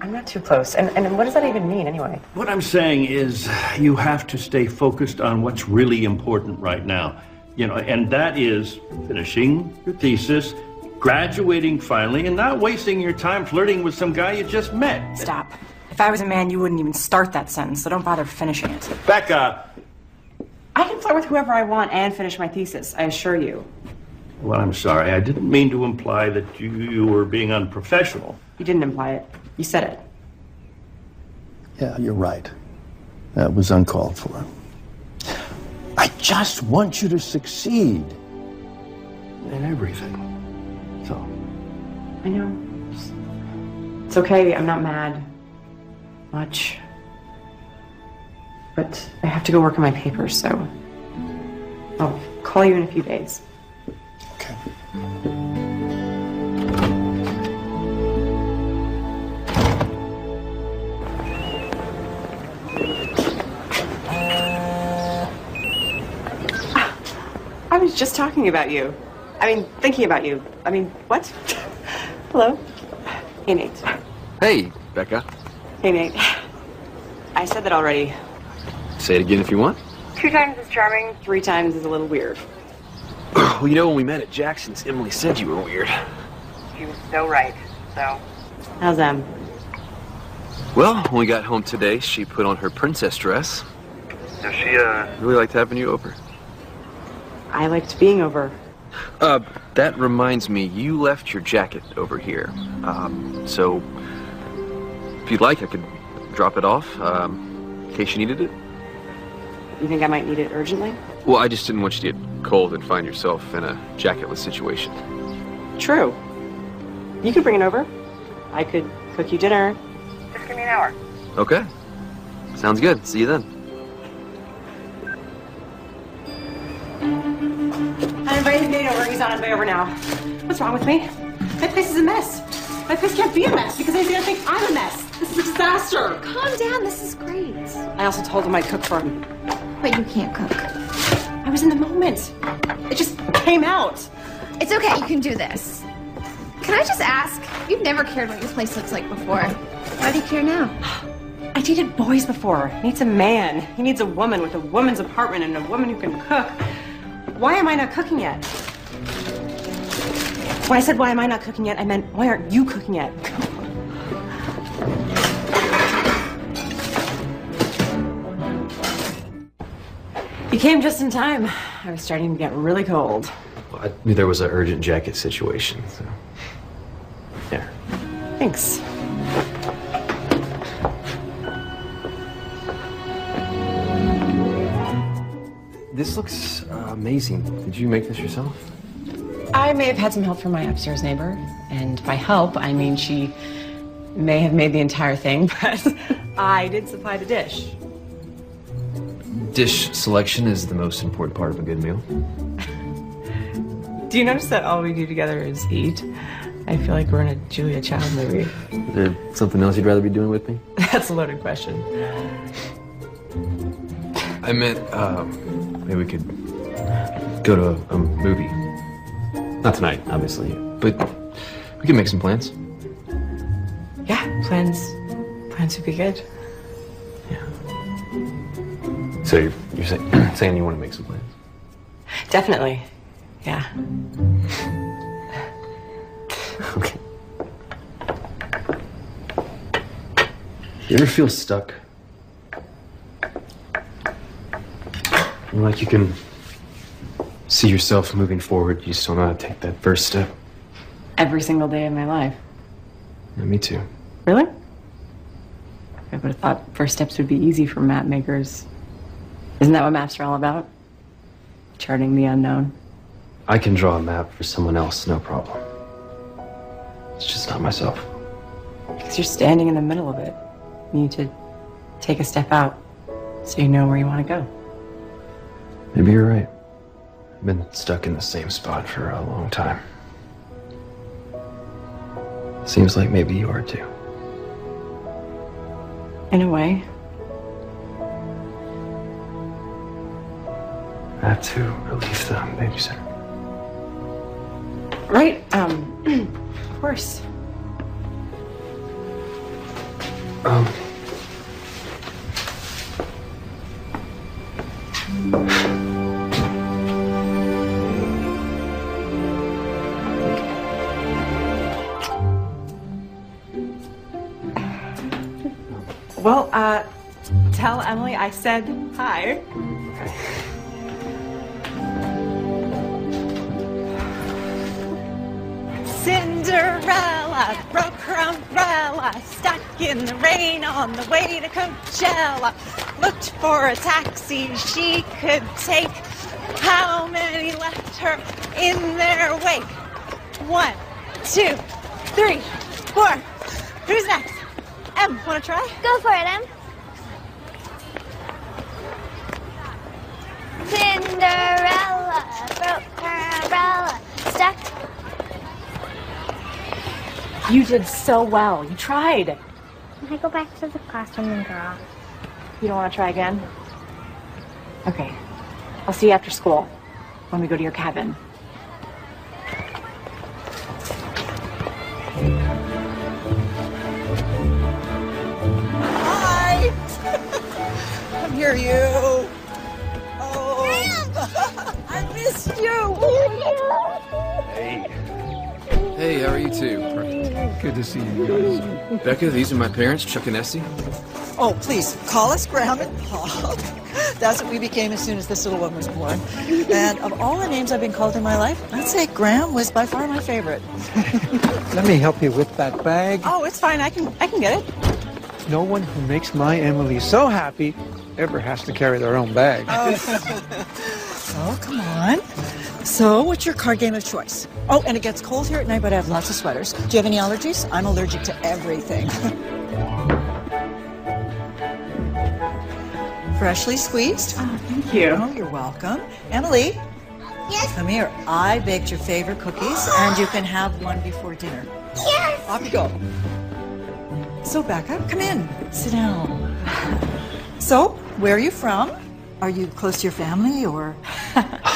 I'm not too close. And what does that even mean, anyway? What I'm saying is you have to stay focused on what's really important right now. And that is finishing your thesis, graduating finally, and not wasting your time flirting with some guy you just met. Stop. If I was a man, you wouldn't even start that sentence, so don't bother finishing it. Becca! I can flirt with whoever I want and finish my thesis, I assure you. Well, I'm sorry. I didn't mean to imply that you were being unprofessional. You didn't imply it. You said it. Yeah, you're right. That was uncalled for. I just want you to succeed in everything. So. I know. It's okay. I'm not mad. Much. But I have to go work on my papers, so I'll call you in a few days. Okay. I was just talking about you. Thinking about you. What? Hello? Hey, Nate. Hey, Becca. Hey, Nate. I said that already. Say it again if you want. 2 times is charming, 3 times is a little weird. Well, when we met at Jackson's, Emily said you were weird. She was so right, so. How's Em? Well, when we got home today, she put on her princess dress. So she, really liked having you over. I liked being over. That reminds me, you left your jacket over here. So, if you'd like, I could drop it off, in case you needed it. You think I might need it urgently? Well, I just didn't want you to get cold and find yourself in a jacketless situation. True. You could bring it over. I could cook you dinner. Just give me an hour. Okay. Sounds good. See you then. I invited Nate over. He's on his way over now. What's wrong with me? My place is a mess. My place can't be a mess because he's gonna think I'm a mess. This is a disaster. Calm down, this is great. I also told him I'd cook for him. But you can't cook. I was in the moment. It just came out. It's okay, you can do this. Can I just ask? You've never cared what this place looks like before. Why do you care now? I dated boys before. He needs a man. He needs a woman with a woman's apartment and a woman who can cook. Why am I not cooking yet? When I said why am I not cooking yet, I meant why aren't you cooking yet? You came just in time. I was starting to get really cold. Well, I knew there was an urgent jacket situation, so. There. Thanks. This looks amazing. Did you make this yourself? I may have had some help from my upstairs neighbor, and by help, I mean she may have made the entire thing, but I did supply the dish. Dish selection is the most important part of a good meal. Do you notice that all we do together is eat? I feel like we're in a Julia Child movie. Is there something else you'd rather be doing with me? That's a loaded question. I meant, maybe we could go to a movie. Not tonight, obviously, but we can make some plans. Yeah, plans would be good. So you're saying you want to make some plans? Definitely, yeah. Okay. You ever feel stuck? Like you can see yourself moving forward, you just don't know how to take that first step? Every single day of my life. Yeah, me too. Really? I would have thought first steps would be easy for map makers. Isn't that what maps are all about? Charting the unknown. I can draw a map for someone else, no problem. It's just not myself. Because you're standing in the middle of it. You need to take a step out so you know where you want to go. Maybe you're right. I've been stuck in the same spot for a long time. Seems like maybe you are too. In a way. I have to relieve the babysitter. Right, of course. Well, tell Emily I said hi. Cinderella broke her umbrella, stuck in the rain on the way to Coachella. Looked for a taxi she could take. How many left her in their wake? 1, 2, 3, 4. Who's next? Em, wanna try? Go for it, Em. Cinderella broke her umbrella, stuck. You did so well. You tried. Can I go back to the classroom and draw? You don't want to try again? Okay. I'll see you after school when we go to your cabin. Hi! Come here, you. Oh, I missed you. Hey. Hey, how are you two? Good to see you guys. Becca, these are my parents, Chuck and Essie. Oh, please, call us Graham and Pop. That's what we became as soon as this little one was born. And of all the names I've been called in my life, I'd say Graham was by far my favorite. Let me help you with that bag. Oh, it's fine. I can get it. No one who makes my Emily so happy ever has to carry their own bag. Oh, come on. So, what's your card game of choice? Oh, and it gets cold here at night, but I have lots of sweaters. Do you have any allergies? I'm allergic to everything. Freshly squeezed. Oh, thank you. Oh, you're welcome. Emily. Yes? Come here. I baked your favorite cookies, and you can have one before dinner. Yes! Off you go. So, Becca, come in. Sit down. So, where are you from? Are you close to your family, or?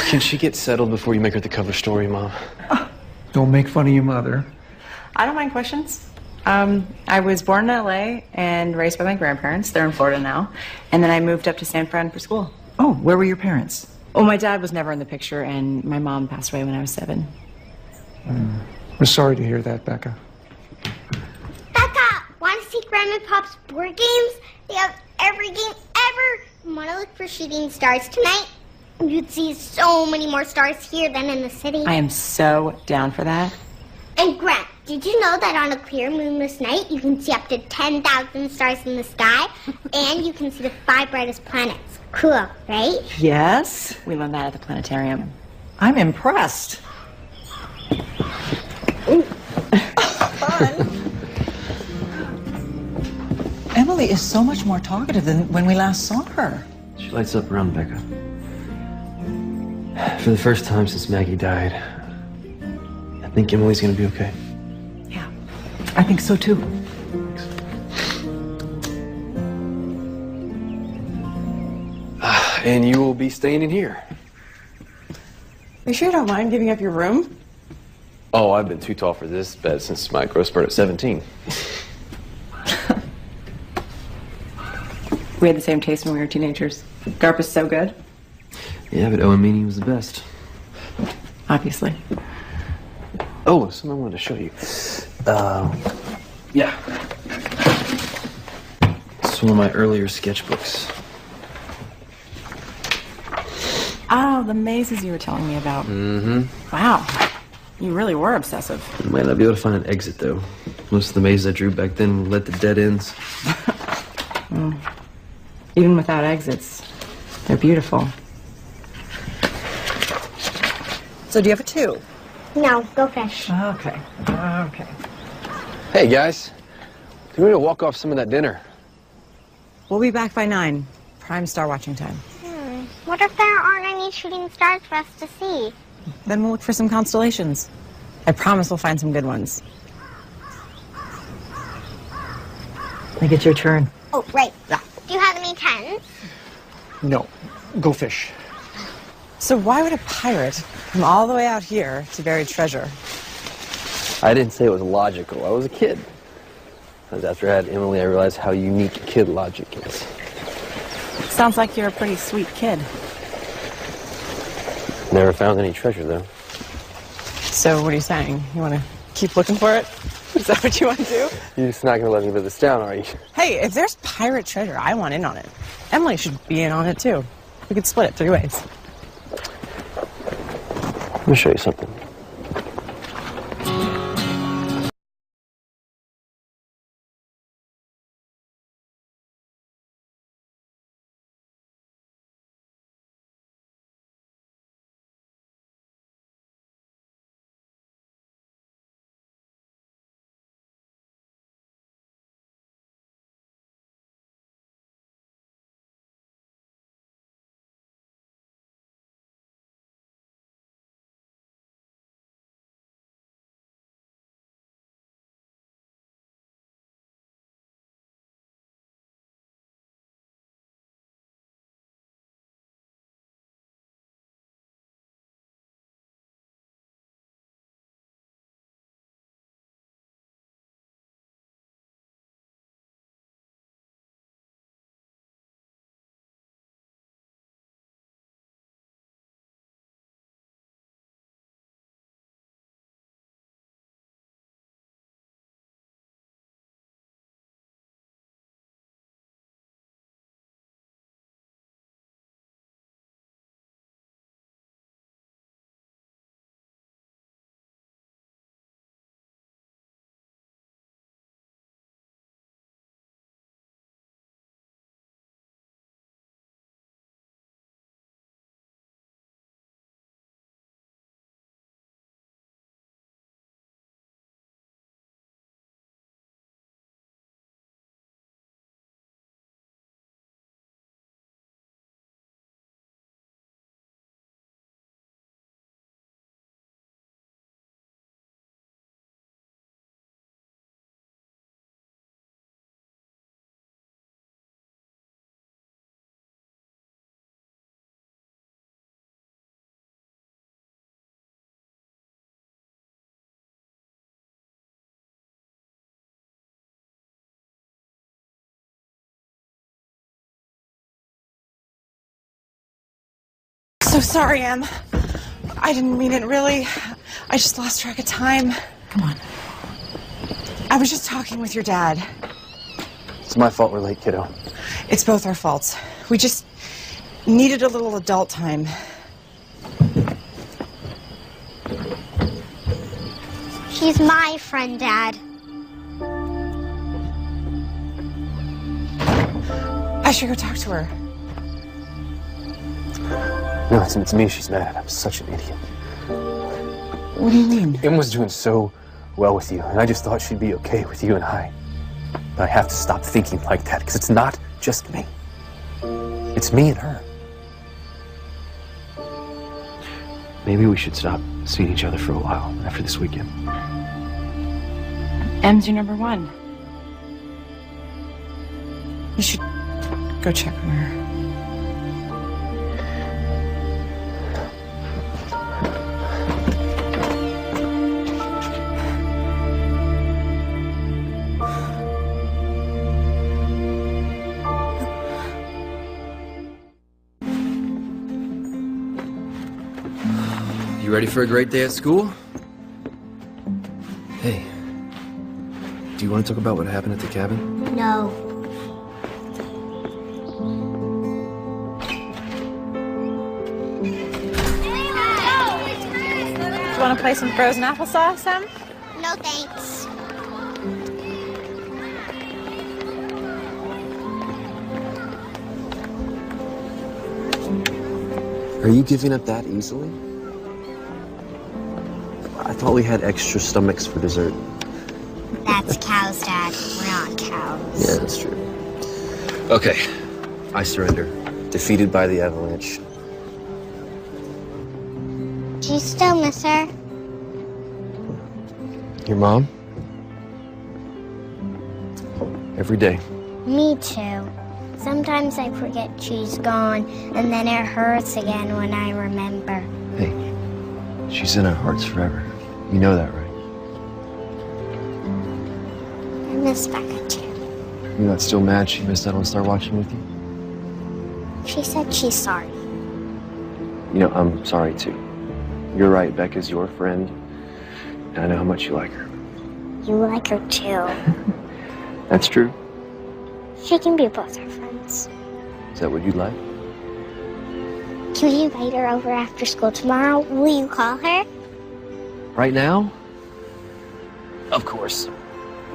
Can she get settled before you make her the cover story, Mom? Don't make fun of your mother. I don't mind questions. I was born in LA and raised by my grandparents. They're in Florida now. And then I moved up to San Fran for school. Oh, where were your parents? Well, my dad was never in the picture, and my mom passed away when I was 7. I'm sorry to hear that, Becca. Becca, want to see Grandma and Pop's board games? They have every game ever. Want to look for shooting stars tonight? You'd see so many more stars here than in the city. I am so down for that. And Grant, did you know that on a clear moonless night, you can see up to 10,000 stars in the sky, and you can see the 5 brightest planets? Cool, right? Yes. We learned that at the planetarium. I'm impressed. Fun. Emily is so much more talkative than when we last saw her. She lights up around Becca. For the first time since Maggie died, I think Emily's gonna be okay. I think so too. And you will be staying in here. You sure you don't mind giving up your room? Oh, I've been too tall for this bed since my growth spurt at 17. We had the same taste when we were teenagers. Garp is so good. Yeah, but Owen Meany was the best. Obviously. Oh, something I wanted to show you. Yeah. It's one of my earlier sketchbooks. Oh, the mazes you were telling me about. Mm-hmm. Wow. You really were obsessive. You might not be able to find an exit, though. Most of the mazes I drew back then led to dead ends. Even without exits, they're beautiful. So do you have a 2? No, go fish. Okay. Okay. Hey, guys. Do you want to walk off some of that dinner? We'll be back by 9. Prime star watching time. What if there aren't any shooting stars for us to see? Then we'll look for some constellations. I promise we'll find some good ones. I think it's your turn. Oh, right. Do you have any 10s? No. Go fish. So why would a pirate come all the way out here to bury treasure? I didn't say it was logical. I was a kid. Because after I had Emily, I realized how unique kid logic is. Sounds like you're a pretty sweet kid. Never found any treasure, though. So what are you saying? You want to keep looking for it? Is that what you want to do? You're just not going to let me live this down, are you? Hey, if there's pirate treasure, I want in on it. Emily should be in on it, too. We could split it 3 ways. Let me show you something. So sorry, Em. I didn't mean it, really. I just lost track of time. Come on. I was just talking with your dad. It's my fault we're late, kiddo. It's both our faults. We just needed a little adult time. She's my friend, Dad. I should go talk to her. No, it's me she's mad at. I'm such an idiot. What do you mean? Em was doing so well with you, and I just thought she'd be okay with you and I. But I have to stop thinking like that, because it's not just me. It's me and her. Maybe we should stop seeing each other for a while after this weekend. Em's your number one. You should go check on her. You ready for a great day at school? Hey, do you want to talk about what happened at the cabin? No. Do you want to play some frozen applesauce, Em? No thanks. Are you giving up that easily? I thought we had extra stomachs for dessert. That's cows, Dad. We're not cows. Yeah, that's true. Okay, I surrender. Defeated by the avalanche. Do you still miss her? Your mom? Every day. Me too. Sometimes I forget she's gone, and then it hurts again when I remember. Hey, she's in our hearts forever. You know that, right? I miss Becca too. You're not still mad she missed out on Star watching with you? She said she's sorry. You know, I'm sorry too. You're right, Becca's your friend, and I know how much you like her. You like her too. That's true. She can be both our friends. Is that what you'd like? Can we invite her over after school tomorrow? Will you call her? Right now? Of course.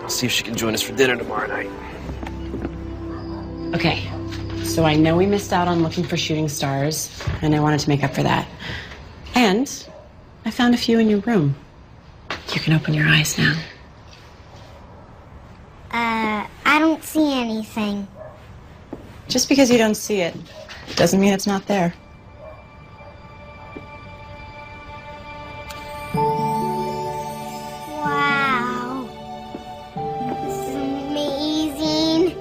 I'll see if she can join us for dinner tomorrow night. Okay, so I know we missed out on looking for shooting stars, and I wanted to make up for that. And I found a few in your room. You can open your eyes now. I don't see anything. Just because you don't see it doesn't mean it's not there. Wow. This is amazing.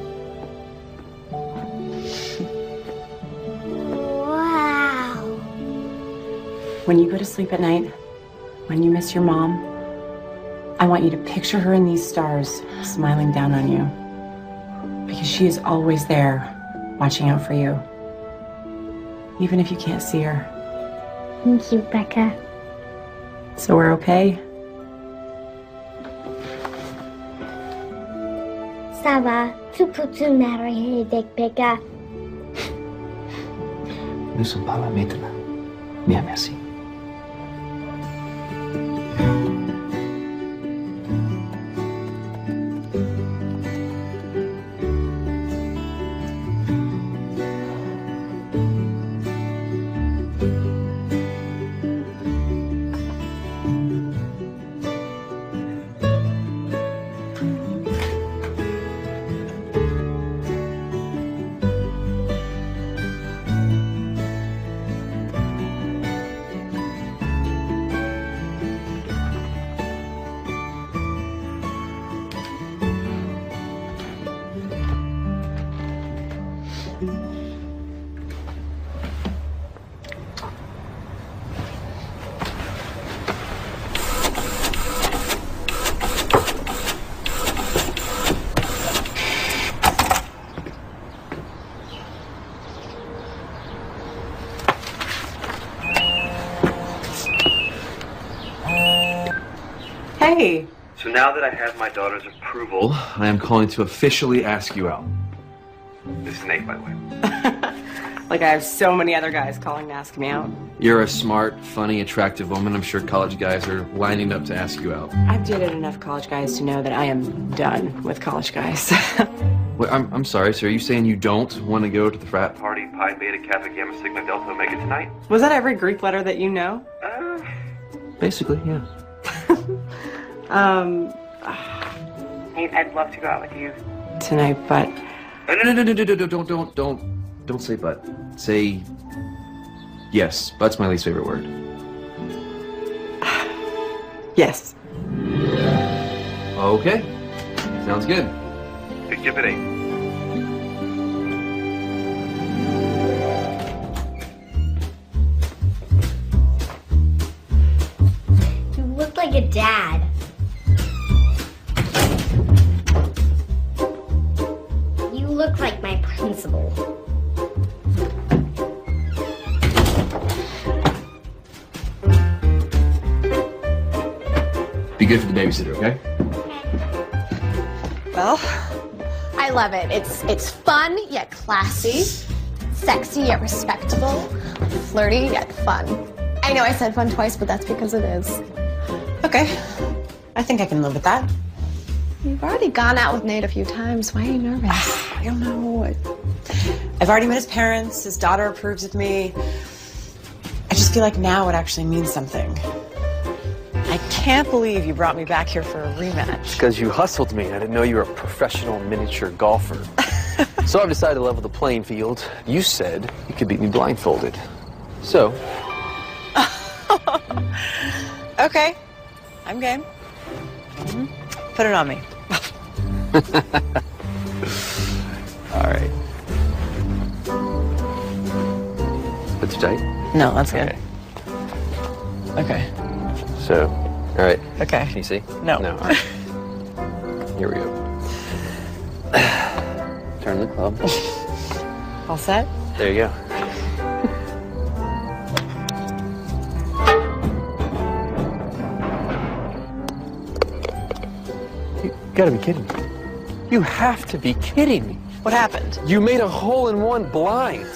Wow. When you go to sleep at night, when you miss your mom, I want you to picture her in these stars, smiling down on you. Because she is always there, watching out for you. Even if you can't see her. Thank you, Becca. So we're okay? Ça va. Tu peux-tu marier avec Becca? Nous ne sommes pas là maintenant. Bien, merci. Hey. So now that I have my daughter's approval, I am calling to officially ask you out. This is Nate, by the way. Like I have so many other guys calling to ask me out. You're a smart, funny, attractive woman. I'm sure college guys are lining up to ask you out. I've dated enough college guys to know that I am done with college guys. Wait, I'm sorry, so are you saying you don't want to go to the frat party Pi Beta Kappa Gamma Sigma Delta Omega tonight? Was that every Greek letter that you know? Basically, yeah. Nate, I'd love to go out with you tonight, but... No, don't say but. Say yes. But's my least favorite word. Yes. Okay. Sounds good. Give it 8. You look like a dad. You look like my principal. Be good for the babysitter, okay? Well, I love it. It's fun yet classy, sexy yet respectable, flirty yet fun. I know I said fun twice, but that's because it is. Okay. I think I can live with that. You've already gone out with Nate a few times. Why are you nervous? I don't know. I've already met his parents. His daughter approves of me. I just feel like now it actually means something. I can't believe you brought me back here for a rematch. Because you hustled me. I didn't know you were a professional miniature golfer. So I've decided to level the playing field. You said you could beat me blindfolded. So. Okay. I'm game. Put it on me. All right. That's tight? No, that's good. Okay. So, all right. Okay. Can you see? No. No. All right. Here we go. Turn the club. All set? There you go. You gotta be kidding me. You have to be kidding me. What happened? You made a hole-in-one blind.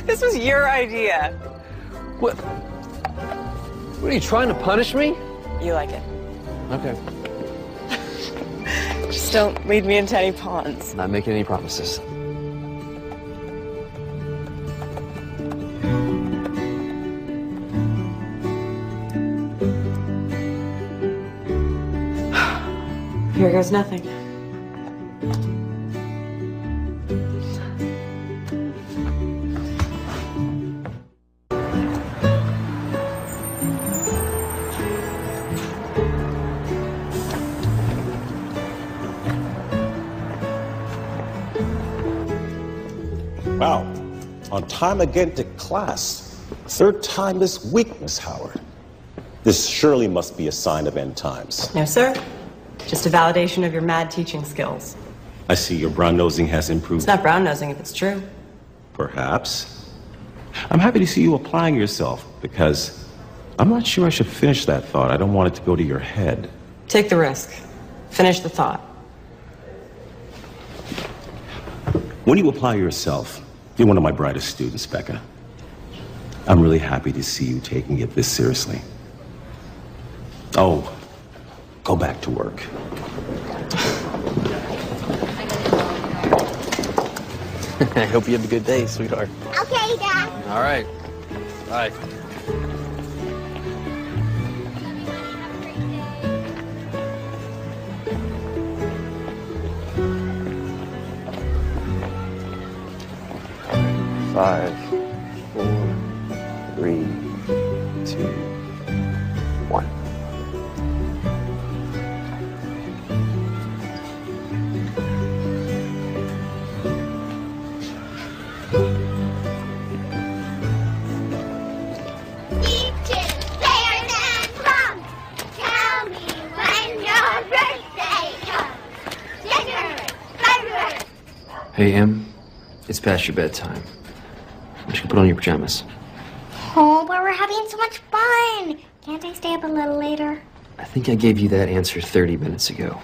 This was your idea. What? What, are you trying to punish me? You like it. Okay. Just don't lead me into any ponds. Not making any promises. Here goes nothing. Wow. On time again to class. Third time this week, Miss Howard. This surely must be a sign of end times. No, sir. Just a validation of your mad teaching skills. I see your brown-nosing has improved. It's not brown-nosing if it's true. Perhaps. I'm happy to see you applying yourself, because I'm not sure I should finish that thought. I don't want it to go to your head. Take the risk. Finish the thought. When you apply yourself, you're one of my brightest students, Becca. I'm really happy to see you taking it this seriously. Oh, go back to work. I hope you have a good day, sweetheart. Okay, Dad. All right. Bye. Five, 4, 3, 2, 1. Hey, Em, it's past your bedtime. You should put on your pajamas. Oh, but we're having so much fun. Can't I stay up a little later? I think I gave you that answer 30 minutes ago.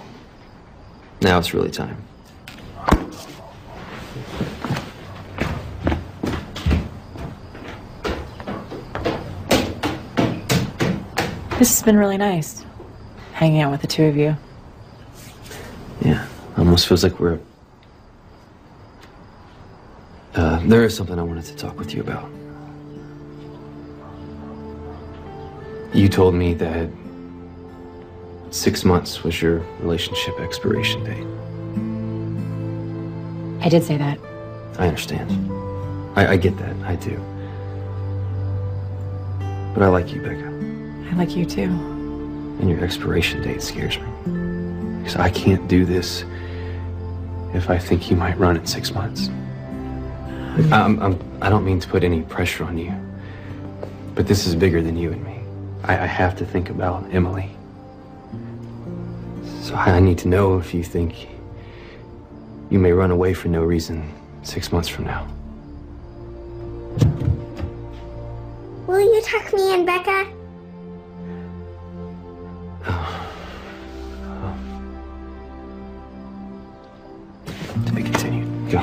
Now it's really time. This has been really nice, hanging out with the two of you. Yeah, almost feels like we're... there is something I wanted to talk with you about. You told me that 6 months was your relationship expiration date. I did say that. I understand. I get that. I do. But I like you, Becca. I like you too. And your expiration date scares me. Because I can't do this if I think you might run in 6 months. I don't mean to put any pressure on you, but this is bigger than you and me. I have to think about Emily. So I need to know if you think you may run away for no reason 6 months from now. Will you tuck me in, Becca? To be continued. Go.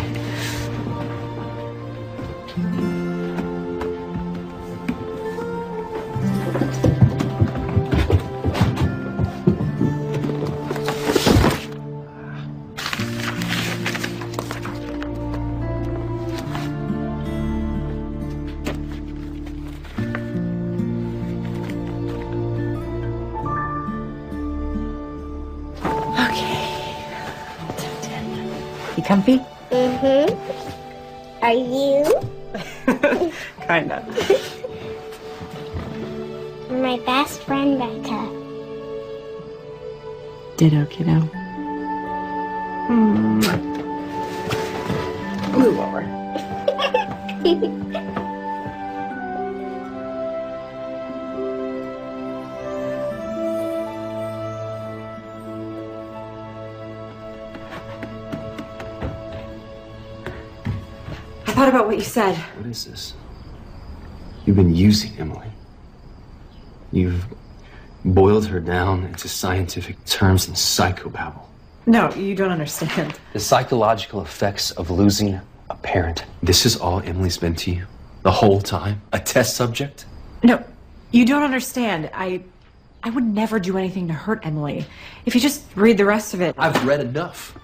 You comfy? Mm-hmm. Are you? Kinda. You're my best friend, Becca. Ditto, kiddo. Move over. I thought about what you said. What is this? You've been using Emily. You've boiled her down into scientific terms and psychobabble. No, you don't understand. The psychological effects of losing a parent. This is all Emily's been to you? The whole time? A test subject? No, you don't understand. I would never do anything to hurt Emily. If you just read the rest of it. I've read enough.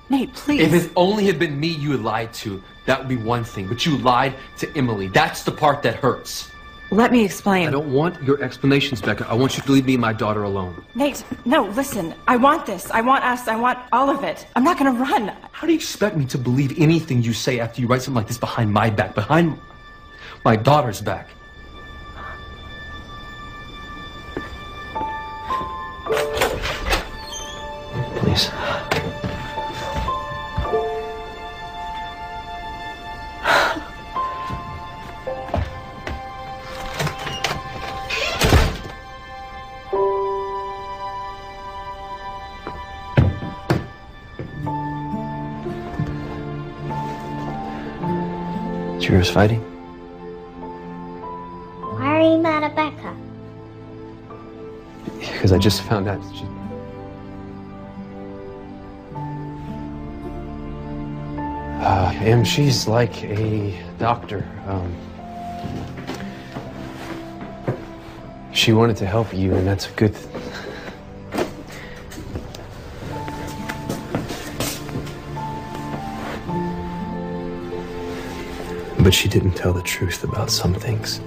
Nate, please. If it only had been me you had lied to, that would be one thing. But you lied to Emily. That's the part that hurts. Let me explain. I don't want your explanations, Becca. I want you to leave me and my daughter alone. Nate, no, listen. I want this. I want us. I want all of it. I'm not gonna run. How do you expect me to believe anything you say after you write something like this behind my back, behind my daughter's back? Please. You was fighting? Why are you mad at Becca? Because I just found out that she's like a doctor. She wanted to help you, and that's a good thing. But she didn't tell the truth about some things.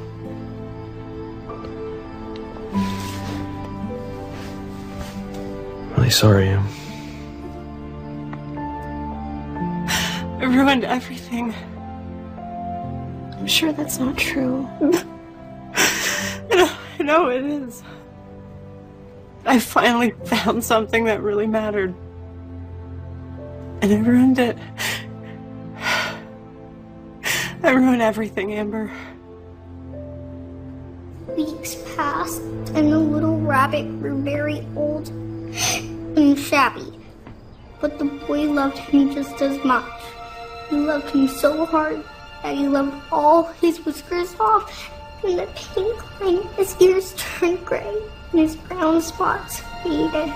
Really sorry, Em. I ruined everything. I'm sure that's not true. I know it is. I finally found something that really mattered. And I ruined it. I ruined everything, Amber. Weeks passed, and the little rabbit grew very old and shabby. But the boy loved him just as much. He loved him so hard that he loved all his whiskers off, and the pink line in his ears turned gray. Miss Brown spots faded.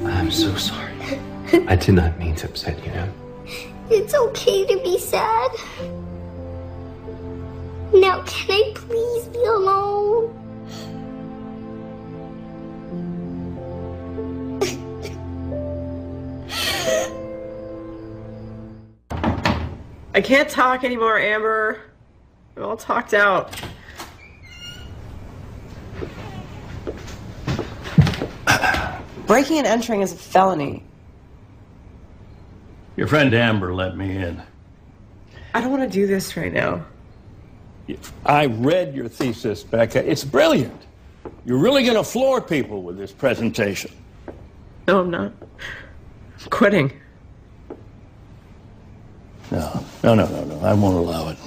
I'm so sorry. I did not mean to upset you, Em. It's okay to be sad. Now, can I please be alone? I can't talk anymore, Amber. I'm all talked out. Breaking and entering is a felony. Your friend Amber let me in. I don't want to do this right now. I read your thesis, Becca. It's brilliant. You're really going to floor people with this presentation. No, I'm not. I'm quitting. No. I won't allow it.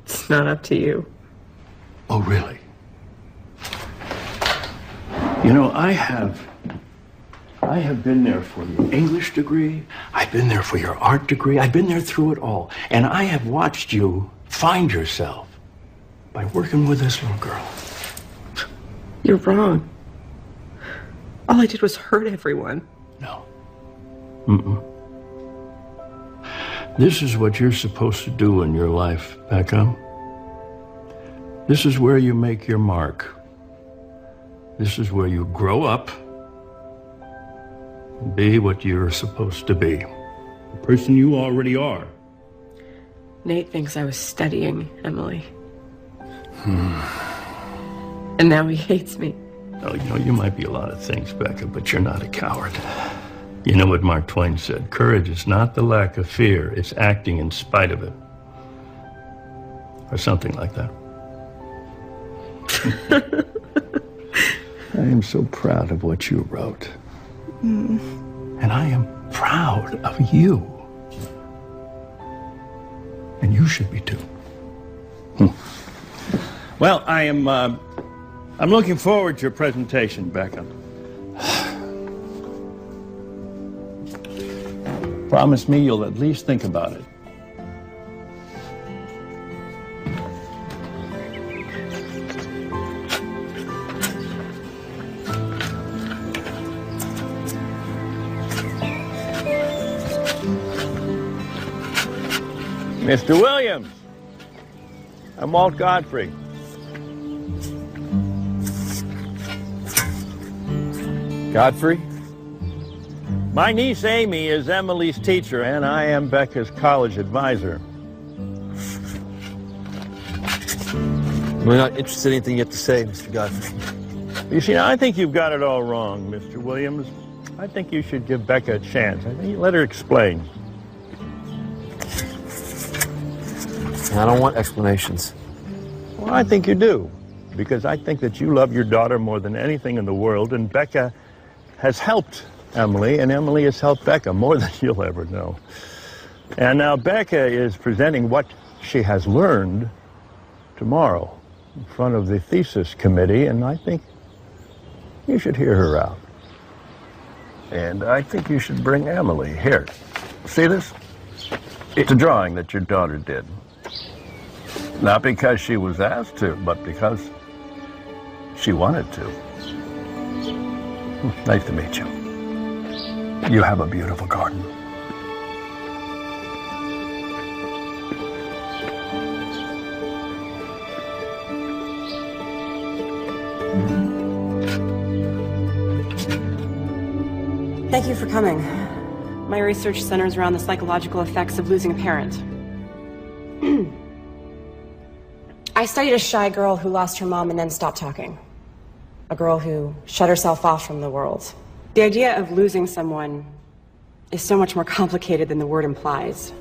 It's not up to you. Oh, really? You know, I have been there for your English degree. I've been there for your art degree. I've been there through it all. And I have watched you find yourself by working with this little girl. You're wrong. All I did was hurt everyone. No. This is what you're supposed to do in your life, Becca. This is where you make your mark. This is where you grow up and be what you're supposed to be. The person you already are. Nate thinks I was studying, Emily. And now he hates me. Oh, you know, you might be a lot of things, Becca, but you're not a coward. You know what Mark Twain said, courage is not the lack of fear, it's acting in spite of it. Or something like that. I am so proud of what you wrote. And I am proud of you. And you should be too. Well, I'm looking forward to your presentation, Becca. Promise me you'll at least think about it. Mr. Williams, I'm Walt Godfrey. Godfrey? My niece Amy is Emily's teacher, and I am Becca's college advisor. We're not interested in anything you have to say, Mr. Godfrey. You see, I think you've got it all wrong, Mr. Williams. I think you should give Becca a chance. I think you let her explain. I don't want explanations. Well, I think you do, because I think that you love your daughter more than anything in the world, and Becca has helped Emily, and Emily has helped Becca more than you'll ever know. And now Becca is presenting what she has learned tomorrow in front of the thesis committee, and I think you should hear her out. And I think you should bring Emily here. See this? It's a drawing that your daughter did. Not because she was asked to, but because she wanted to. Nice to meet you. You have a beautiful garden. Thank you for coming. My research centers around the psychological effects of losing a parent. I studied a shy girl who lost her mom and then stopped talking. A girl who shut herself off from the world. The idea of losing someone is so much more complicated than the word implies.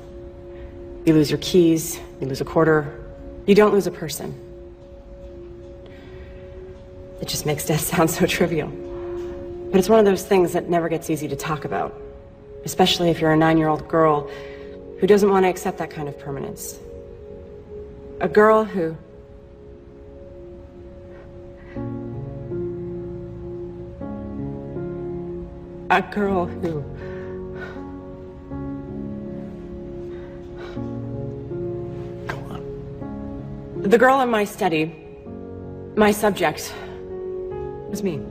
You lose your keys, you lose a quarter, you don't lose a person. It just makes death sound so trivial. But it's one of those things that never gets easy to talk about, especially if you're a 9-year-old girl who doesn't want to accept that kind of permanence. A girl who... A girl who... Go on. The girl in my study, my subject, was me.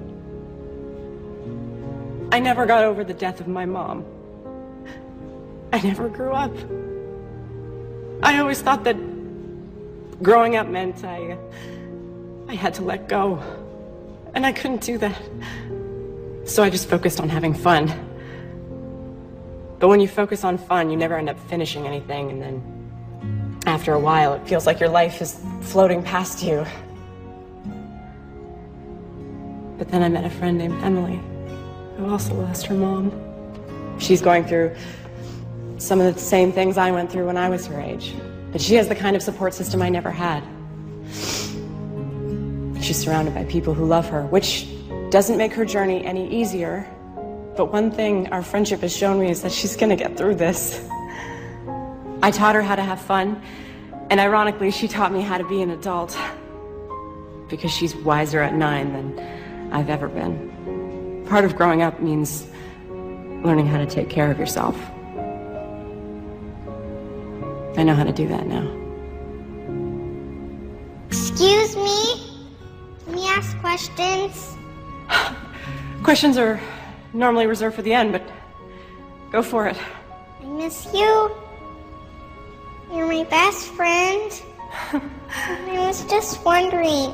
I never got over the death of my mom. I never grew up. I always thought that growing up meant I had to let go. And I couldn't do that. So I just focused on having fun. But when you focus on fun, you never end up finishing anything, and then after a while, it feels like your life is floating past you. But then I met a friend named Emily, who also lost her mom. She's going through some of the same things I went through when I was her age. But she has the kind of support system I never had. She's surrounded by people who love her, which doesn't make her journey any easier. But one thing our friendship has shown me is that she's gonna get through this. I taught her how to have fun, and ironically, she taught me how to be an adult. Because she's wiser at 9 than I've ever been. Part of growing up means learning how to take care of yourself. I know how to do that now. Excuse me? Can we ask questions? Questions are normally reserved for the end, but go for it. I miss you. You're my best friend. I was just wondering,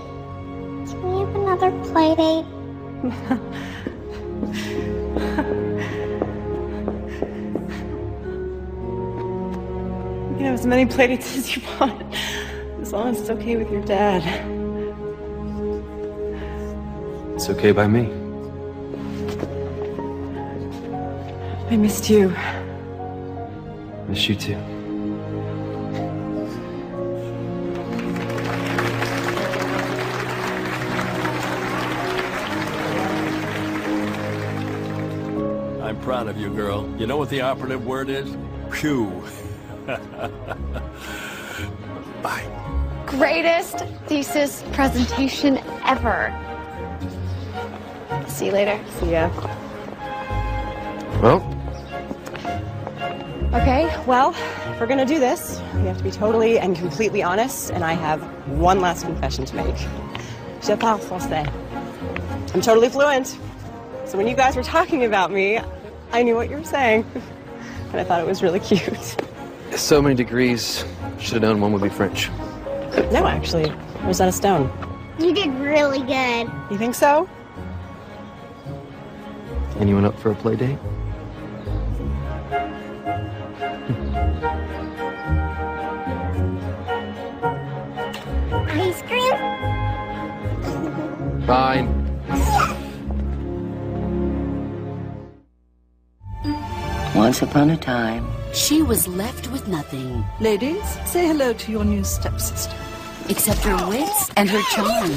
can we have another play date? You can have as many playdates as you want, as long as it's okay with your dad. It's okay by me. I missed you. Miss you too. I'm proud of you, girl. You know what the operative word is? Phew. Bye. Greatest thesis presentation ever. See you later. See ya. Well, Okay, well, if we're gonna do this, we have to be totally and completely honest, and I have one last confession to make. Je parle français. I'm totally fluent. So when you guys were talking about me, I knew what you were saying. And I thought it was really cute. so many degrees. Should have known one would be French. No, actually, Rosetta Stone. You did really good. You think so? Anyone up for a play date? Ice cream? Fine. Once upon a time, she was left with nothing. Ladies, say hello to your new stepsister. Except her wits and her charm.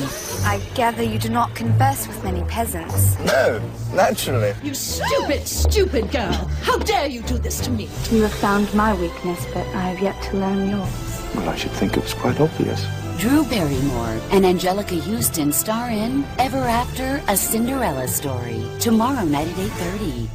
I gather you do not converse with many peasants. No, naturally. You stupid, stupid girl! How dare you do this to me? You have found my weakness, but I have yet to learn yours. Well, I should think it was quite obvious. Drew Barrymore and Angelica Houston star in Ever After, A Cinderella Story. Tomorrow night at 8:30.